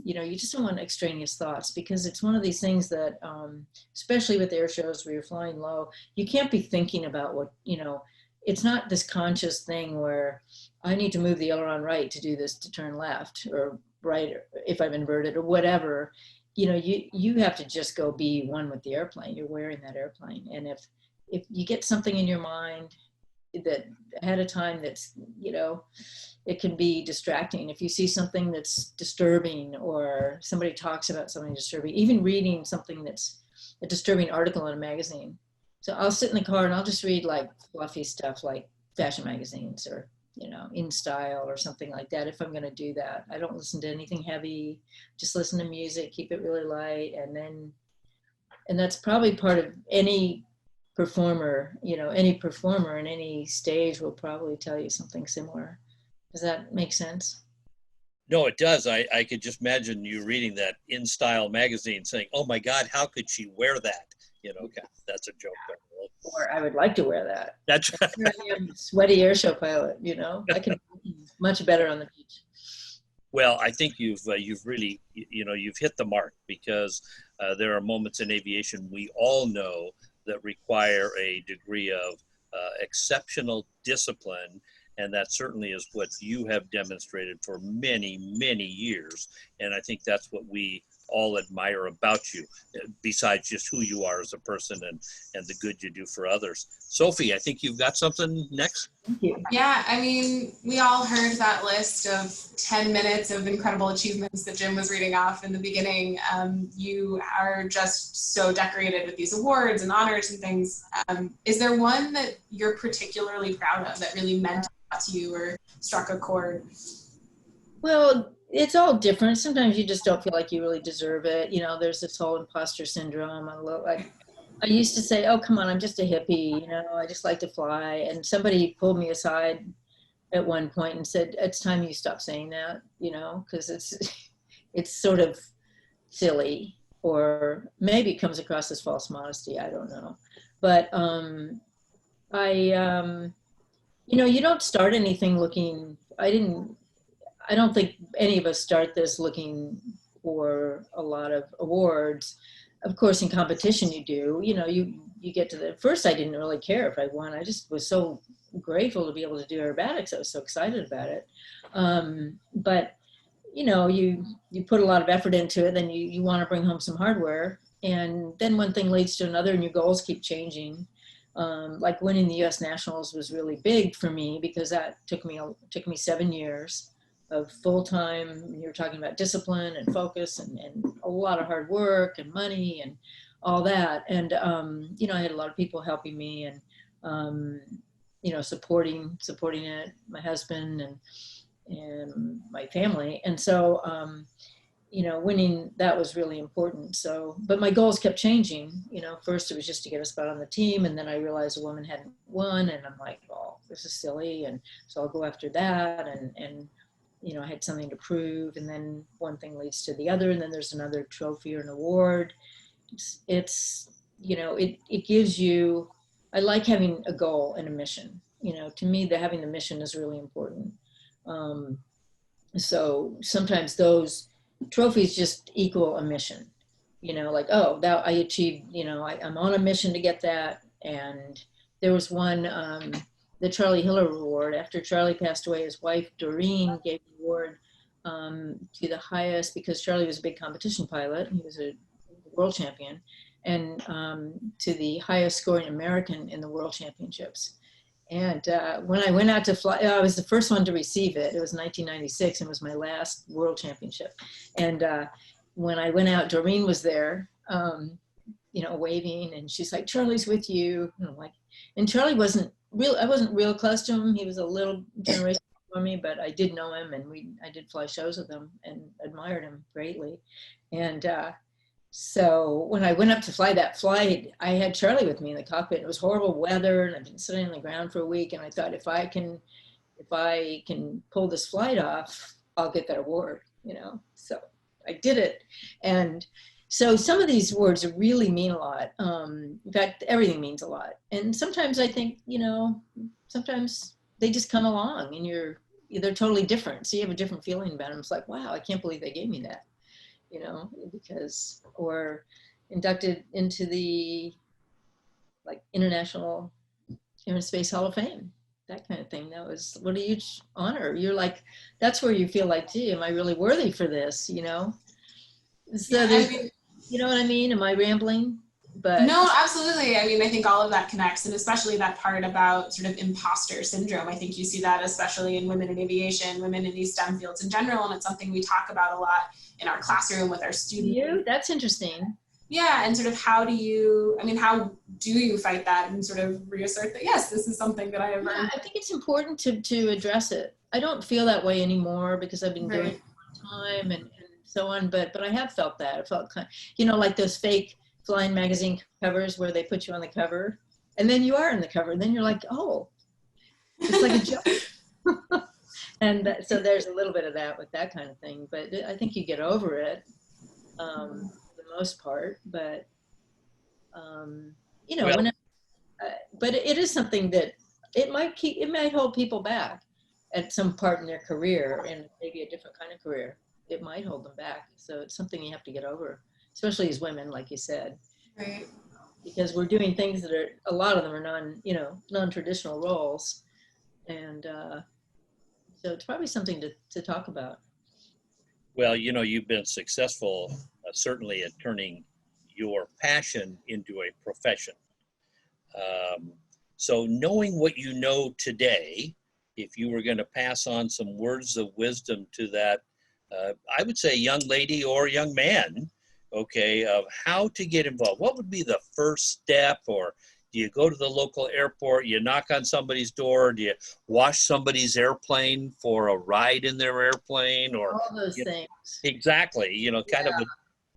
Speaker 2: you just don't want extraneous thoughts, because it's one of these things that, especially with air shows where you're flying low, you can't be thinking about what, it's not this conscious thing where I need to move the aileron right to do this, to turn left, or right, if I'm inverted or whatever, you know, you have to just go be one with the airplane. You're wearing that airplane. And if you get something in your mind that ahead of time that's, you know, it can be distracting. If you see something that's disturbing or somebody talks about something disturbing, even reading something that's a disturbing article in a magazine. So I'll sit in the car and I'll just read like fluffy stuff like fashion magazines or, you know, In Style or something like that. If I'm going to do that, I don't listen to anything heavy, just listen to music, keep it really light. And that's probably part of any performer, you know, any performer in any stage will probably tell you something similar. Does that make sense?
Speaker 1: No, it does. I could just imagine you reading that In Style magazine saying, oh my God, how could she wear that? You know, okay, that's a joke.
Speaker 2: Or I would like to wear that.
Speaker 1: That's
Speaker 2: I'm a sweaty air show pilot, you know, I can much better on the beach.
Speaker 1: Well, I think you've really, you know, you've hit the mark, because there are moments in aviation we all know that require a degree of exceptional discipline. And that certainly is what you have demonstrated for many, many years. And I think that's what we all admire about you, besides just who you are as a person and the good you do for others. Sophie, I think you've got something next.
Speaker 2: Thank you.
Speaker 3: Yeah, I mean, we all heard that list of 10 minutes of incredible achievements that Jim was reading off in the beginning. You are just so decorated with these awards and honors and things. Is there one that you're particularly proud of that really meant to you or struck a chord?
Speaker 2: Well, it's all different. Sometimes you just don't feel like you really deserve it. You know, there's this whole imposter syndrome. I used to say, oh, come on, I'm just a hippie. You know, I just like to fly. And somebody pulled me aside at one point and said, it's time you stop saying that, you know, because it's sort of silly, or maybe it comes across as false modesty. I don't know. But you know, you don't start anything looking, I don't think any of us start this looking for a lot of awards. Of course, in competition you do, you know, you get to the, first I didn't really care if I won. I just was so grateful to be able to do aerobatics. I was so excited about it. But, you know, you put a lot of effort into it, then you want to bring home some hardware. And then one thing leads to another and your goals keep changing. Like winning the US Nationals was really big for me because that took me 7 years of full-time. You're talking about discipline and focus and a lot of hard work and money and all that. And, you know, I had a lot of people helping me and, you know, supporting it, my husband and my family. And so, you know, winning, that was really important. So, but my goals kept changing. You know, first it was just to get a spot on the team. And then I realized a woman hadn't won and I'm like, oh, this is silly. And so I'll go after that. And, you know, I had something to prove. And then one thing leads to the other. And then there's another trophy or an award. It's you know, it gives you, I like having a goal and a mission. You know, to me, having the mission is really important. So sometimes those trophies just equal a mission, you know, like, oh, that I achieved, you know, I'm on a mission to get that. And there was one, the Charlie Hiller Award. After Charlie passed away, his wife, Doreen, gave the award to the highest, because Charlie was a big competition pilot. He was a world champion, and to the highest scoring American in the world championships. And when I went out to fly, I was the first one to receive it. It was 1996 and it was my last world championship. And when I went out, Doreen was there, you know, waving, and she's like, Charlie's with you. And I'm like, and Charlie wasn't real, I wasn't real close to him. He was a little generation before me, but I did know him, and I did fly shows with him and admired him greatly. And so when I went up to fly that flight, I had Charlie with me in the cockpit. It was horrible weather, and I've been sitting on the ground for a week. And I thought, if I can pull this flight off, I'll get that award, you know. So I did it. And so some of these awards really mean a lot. In fact, everything means a lot. And sometimes I think, you know, sometimes they just come along and they're totally different. So you have a different feeling about them. It's like, wow, I can't believe they gave me that. You know, because, or inducted into the like International Air and Space Hall of Fame. that kind of thing. That was what a huge honor. You're like, that's where you feel like, gee, am I really worthy for this? You know? So
Speaker 3: Yeah, I mean,
Speaker 2: you know what I mean? Am I rambling? But
Speaker 3: no, absolutely. I mean, I think all of that connects, and especially that part about sort of imposter syndrome. I think you see that especially in women in aviation, women in these STEM fields in general, and it's something we talk about a lot in our classroom with our students.
Speaker 2: That's interesting.
Speaker 3: Yeah, and sort of how do you fight that and sort of reassert that, yes, this is something that I have earned?
Speaker 2: I think it's important to address it. I don't feel that way anymore because I've been doing it for a long time and so on, but I have felt that. I felt kind of, you know, like those fake Flying magazine covers where they put you on the cover and then you are in the cover and then you're like, oh, it's like a joke. And so there's a little bit of that with that kind of thing, but I think you get over it for the most part. But you know,
Speaker 1: Well,
Speaker 2: but it is something that it might hold people back at some part in their career, and maybe a different kind of career. It might hold them back. So it's something you have to get over, especially as women, like you said.
Speaker 3: Right.
Speaker 2: Because we're doing things that are, a lot of them are non-traditional roles. And so it's probably something to talk about.
Speaker 1: well, you know, you've been successful, certainly at turning your passion into a profession. So knowing what you know today, if you were going to pass on some words of wisdom to that, I would say young lady or young man, okay, of how to get involved, what would be the first step? Or do you go to the local airport, you knock on somebody's door, do you wash somebody's airplane for a ride in their airplane, or
Speaker 2: All those things.
Speaker 1: Exactly, you know, kind of a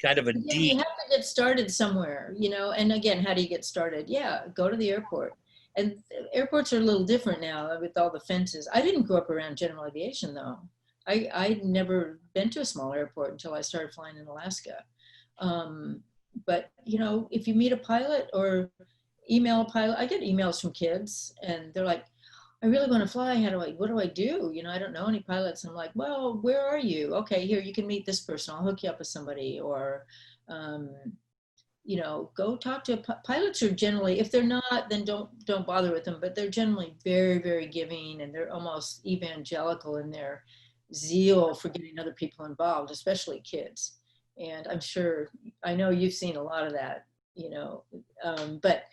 Speaker 2: Yeah,
Speaker 1: deep.
Speaker 2: you have to get started somewhere, you know, and again, how do you get started? Yeah, go to the airport. And airports are a little different now with all the fences. I didn't grow up around general aviation though. I'd never been to a small airport until I started flying in Alaska. But you know, if you meet a pilot or email a pilot, I get emails from kids and they're like, I really want to fly. What do I do? You know, I don't know any pilots. I'm like, well, where are you? Okay, here, you can meet this person. I'll hook you up with somebody. Or, you know, go talk to pilots are generally, if they're not, then don't bother with them, but they're generally very, very giving, and they're almost evangelical in their zeal for getting other people involved, especially kids. And I'm sure, I know you've seen a lot of that, you know, but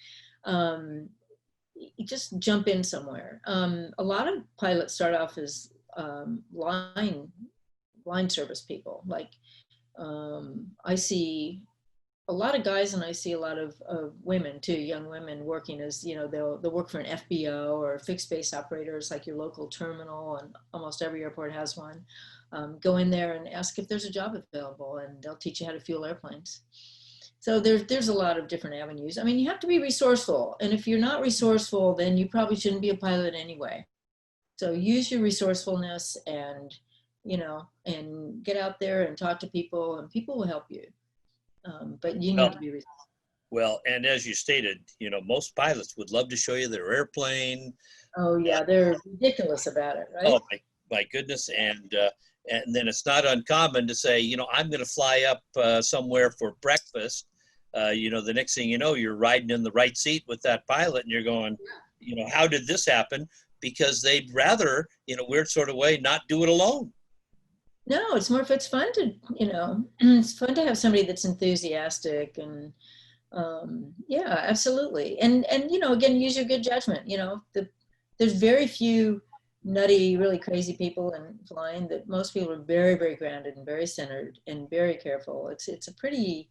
Speaker 2: you just jump in somewhere. A lot of pilots start off as line service people. Like I see a lot of guys, and I see a lot of women too, young women working as, you know, they'll work for an FBO or fixed base operators, like your local terminal, and almost every airport has one. Go in there and ask if there's a job available, and they'll teach you how to fuel airplanes. So there's a lot of different avenues. I mean, you have to be resourceful, and if you're not resourceful, then you probably shouldn't be a pilot anyway. So use your resourcefulness, and you know, and get out there and talk to people, and people will help you. But you need to be resourceful.
Speaker 1: Well, and as you stated, you know, most pilots would love to show you their airplane.
Speaker 2: Oh yeah, they're ridiculous about it, right?
Speaker 1: Oh my goodness, and then it's not uncommon to say, you know, I'm going to fly up somewhere for breakfast. You know, the next thing you know, you're riding in the right seat with that pilot, and you're going, you know, how did this happen? Because they'd rather, in a weird sort of way, not do it alone.
Speaker 2: No, it's fun to, you know, it's fun to have somebody that's enthusiastic, and yeah, absolutely. And you know, again, use your good judgment. You know, there's very few nutty, really crazy people in flying. That most people are very, very grounded and very centered and very careful. It's a pretty,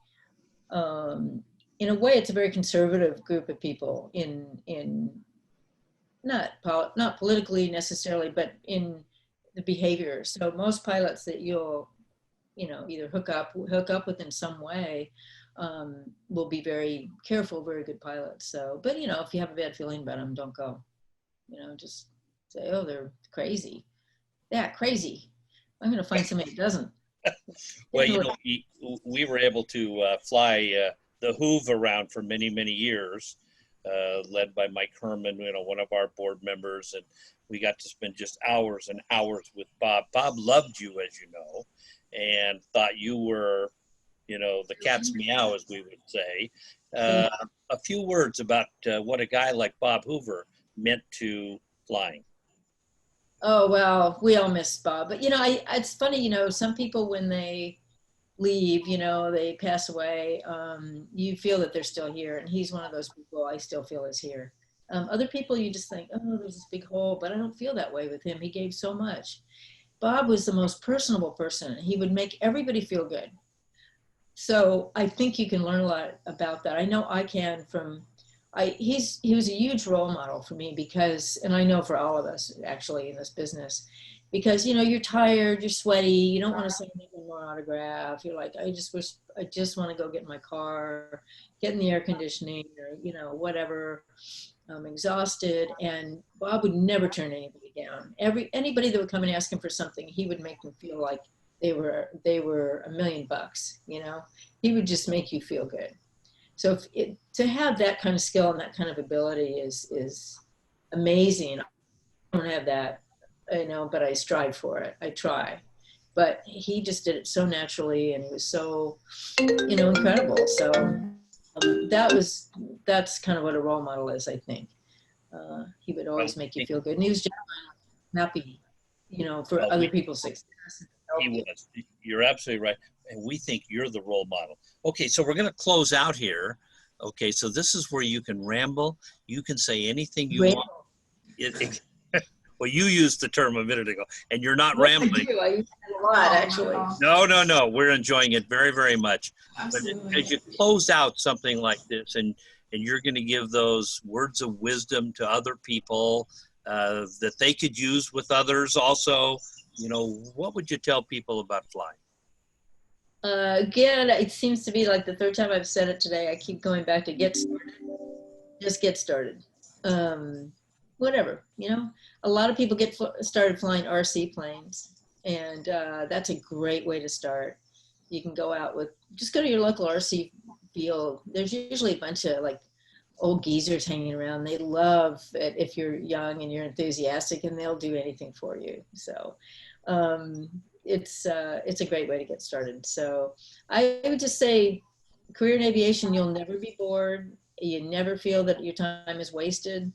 Speaker 2: in a way, it's a very conservative group of people in not politically necessarily, but in the behavior. So most pilots that you'll, you know, either hook up with in some way, will be very careful, very good pilots. So, but you know, if you have a bad feeling about them, don't go. You know, just say, oh, they're crazy. Yeah, crazy. I'm going to find somebody that doesn't.
Speaker 1: Well, you know, we were able to fly the Hoove around for many, many years, led by Mike Herman, you know, one of our board members, and we got to spend just hours and hours with Bob. Bob loved you, as you know, and thought you were, you know, the cat's meow, as we would say. A few words about what a guy like Bob Hoover meant to flying?
Speaker 2: Oh, well, we all miss Bob. But, it's funny, some people when they leave, they pass away, you feel that they're still here. And he's one of those people I still feel is here. Other people, you just think, oh, there's this big hole, but I don't feel that way with him. He gave so much. Bob was the most personable person. He would make everybody feel good. So I think you can learn a lot about that. I know I can he was a huge role model for me because, and I know for all of us actually in this business, because, you're tired, you're sweaty, you don't want to sign one more autograph. You're like, I just want to go get in my car, get in the air conditioning or, whatever. I'm exhausted. And Bob would never turn anybody down. Anybody that would come and ask him for something, he would make them feel like they were $1 million, he would just make you feel good. So to have that kind of skill and that kind of ability is amazing. I don't have that, but I strive for it. I try. But he just did it so naturally and he was so, incredible. So that's kind of what a role model is, I think. He would always make you feel good. And he was just happy, for other people's success.
Speaker 1: He was. You're absolutely right. And we think you're the role model. Okay, so we're going to close out here. Okay, so this is where you can ramble. You can say anything you want. Well, you used the term a minute ago, and you're not rambling.
Speaker 2: I use it a lot, actually.
Speaker 1: No. We're enjoying it very, very much.
Speaker 3: Absolutely.
Speaker 1: But as you close out something like this, and you're going to give those words of wisdom to other people that they could use with others also, what would you tell people about flying?
Speaker 2: Again, it seems to be like the third time I've said it today. I keep going back to get started. Just get started. Whatever, a lot of people get started flying RC planes, and that's a great way to start. You can go out just go to your local RC field. There's usually a bunch of like old geezers hanging around. They love it if you're young and you're enthusiastic, and they'll do anything for you. So it's a great way to get started. So I would just say career in aviation, you'll never be bored. You never feel that your time is wasted.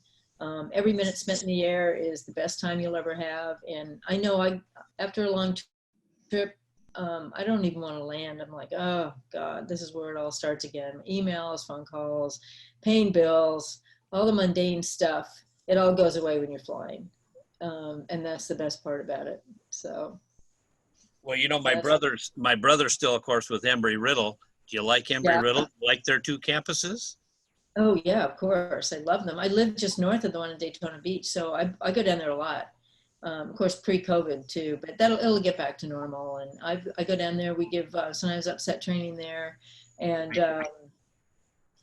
Speaker 2: Every minute spent in the air is the best time you'll ever have. And I know after a long trip, I don't even want to land. I'm like, oh God, this is where it all starts again. Emails, phone calls, paying bills, all the mundane stuff. It all goes away when you're flying. And that's the best part about it. So.
Speaker 1: Well, my brother's still, of course, with Embry-Riddle. Do you like Embry-Riddle? Like their 2 campuses?
Speaker 2: Oh yeah, of course. I love them. I live just north of the one in Daytona Beach, so I go down there a lot. Of course, pre-COVID too, but it'll get back to normal. And I go down there. We give sometimes upset training there, and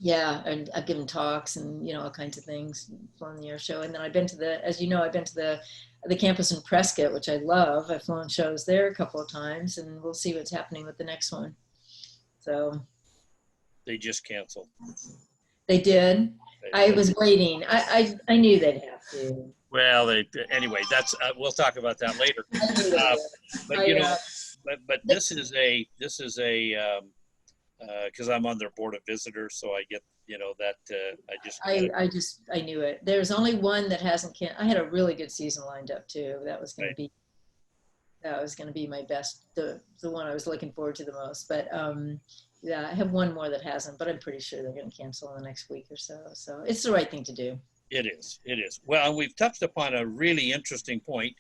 Speaker 2: and I've given talks and all kinds of things, flown the air show. And then I've been to the campus in Prescott, which I love. I've flown shows there a couple of times, and we'll see what's happening with the next one. So
Speaker 1: they just canceled.
Speaker 2: They did. I was waiting. I knew they'd have to.
Speaker 1: Well, anyway, that's we'll talk about that later. But this is a because I'm on their board of visitors, so I get that
Speaker 2: I knew it. There's only one that hasn't I had a really good season lined up too. That was going to be my best, the one I was looking forward to the most. But yeah, I have one more that hasn't, but I'm pretty sure they're going to cancel in the next week or so. So it's the right thing to do.
Speaker 1: It is. Well, we've touched upon a really interesting point,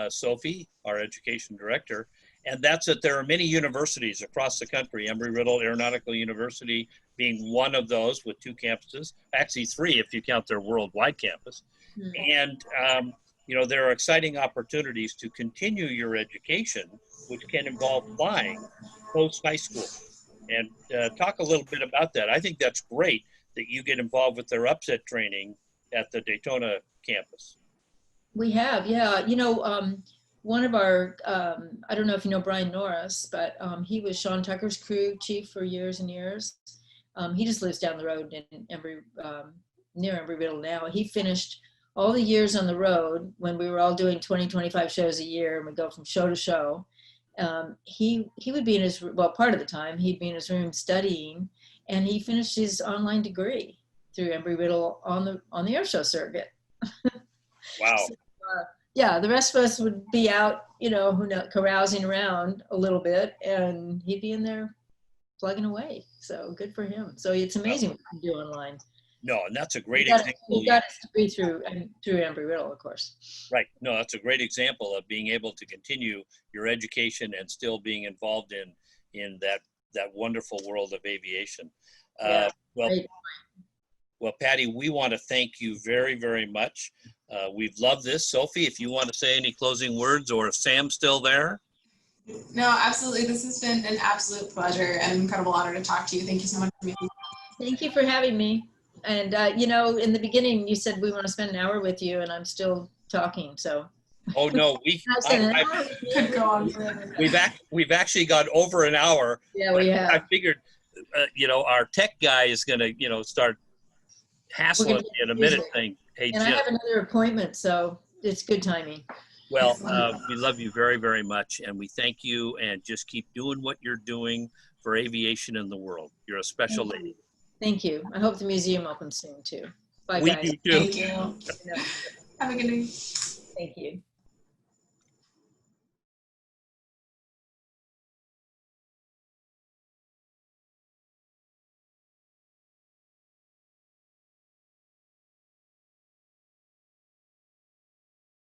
Speaker 1: Sophie, our education director, and that's that there are many universities across the country, Embry-Riddle Aeronautical University being one of those with 2 campuses, actually 3 if you count their worldwide campus. Mm-hmm. And, there are exciting opportunities to continue your education, which can involve flying post-high school. And talk a little bit about that. I think that's great that you get involved with their upset training at the Daytona campus.
Speaker 2: We have, yeah. One of our, I don't know if you know Brian Norris, but he was Sean Tucker's crew chief for years and years. He just lives down the road in near Embry-Riddle now. He finished all the years on the road when we were all doing 20, 25 shows a year, and we go from show to show. He would be in his, part of the time he'd be in his room studying, and he finished his online degree through Embry-Riddle on the air show circuit.
Speaker 1: Wow.
Speaker 2: Yeah, the rest of us would be out, who know, carousing around a little bit, and he'd be in there plugging away. So good for him. So it's amazing what you can do online.
Speaker 1: No, and that's a great
Speaker 2: You
Speaker 1: example.
Speaker 2: got his degree through Embry-Riddle, of course.
Speaker 1: Right. No, that's a great example of being able to continue your education and still being involved in that wonderful world of aviation.
Speaker 2: Yeah,
Speaker 1: Well, Patty, we want to thank you very, very much. We've loved this. Sophie, if you want to say any closing words, or if Sam's still there.
Speaker 3: No, absolutely. This has been an absolute pleasure and an incredible honor to talk to you. Thank you so much for making.
Speaker 2: Thank you for having me. And, in the beginning, you said we want to spend an hour with you, and I'm still talking. So.
Speaker 1: Oh, no,
Speaker 3: Could go on forever.
Speaker 1: we've actually got over an hour.
Speaker 2: Yeah, we have.
Speaker 1: I figured, our tech guy is going to, start hassling me in a minute saying, hey,
Speaker 2: and
Speaker 1: Jim.
Speaker 2: I have another appointment, so it's good timing.
Speaker 1: Well, we love you very, very much, and we thank you, and just keep doing what you're doing for aviation in the world. You're a special lady.
Speaker 2: Thank you. I hope the museum opens soon, too. Bye,
Speaker 1: We
Speaker 2: guys.
Speaker 1: do, too.
Speaker 3: Thank you. Have a good day.
Speaker 2: Thank you.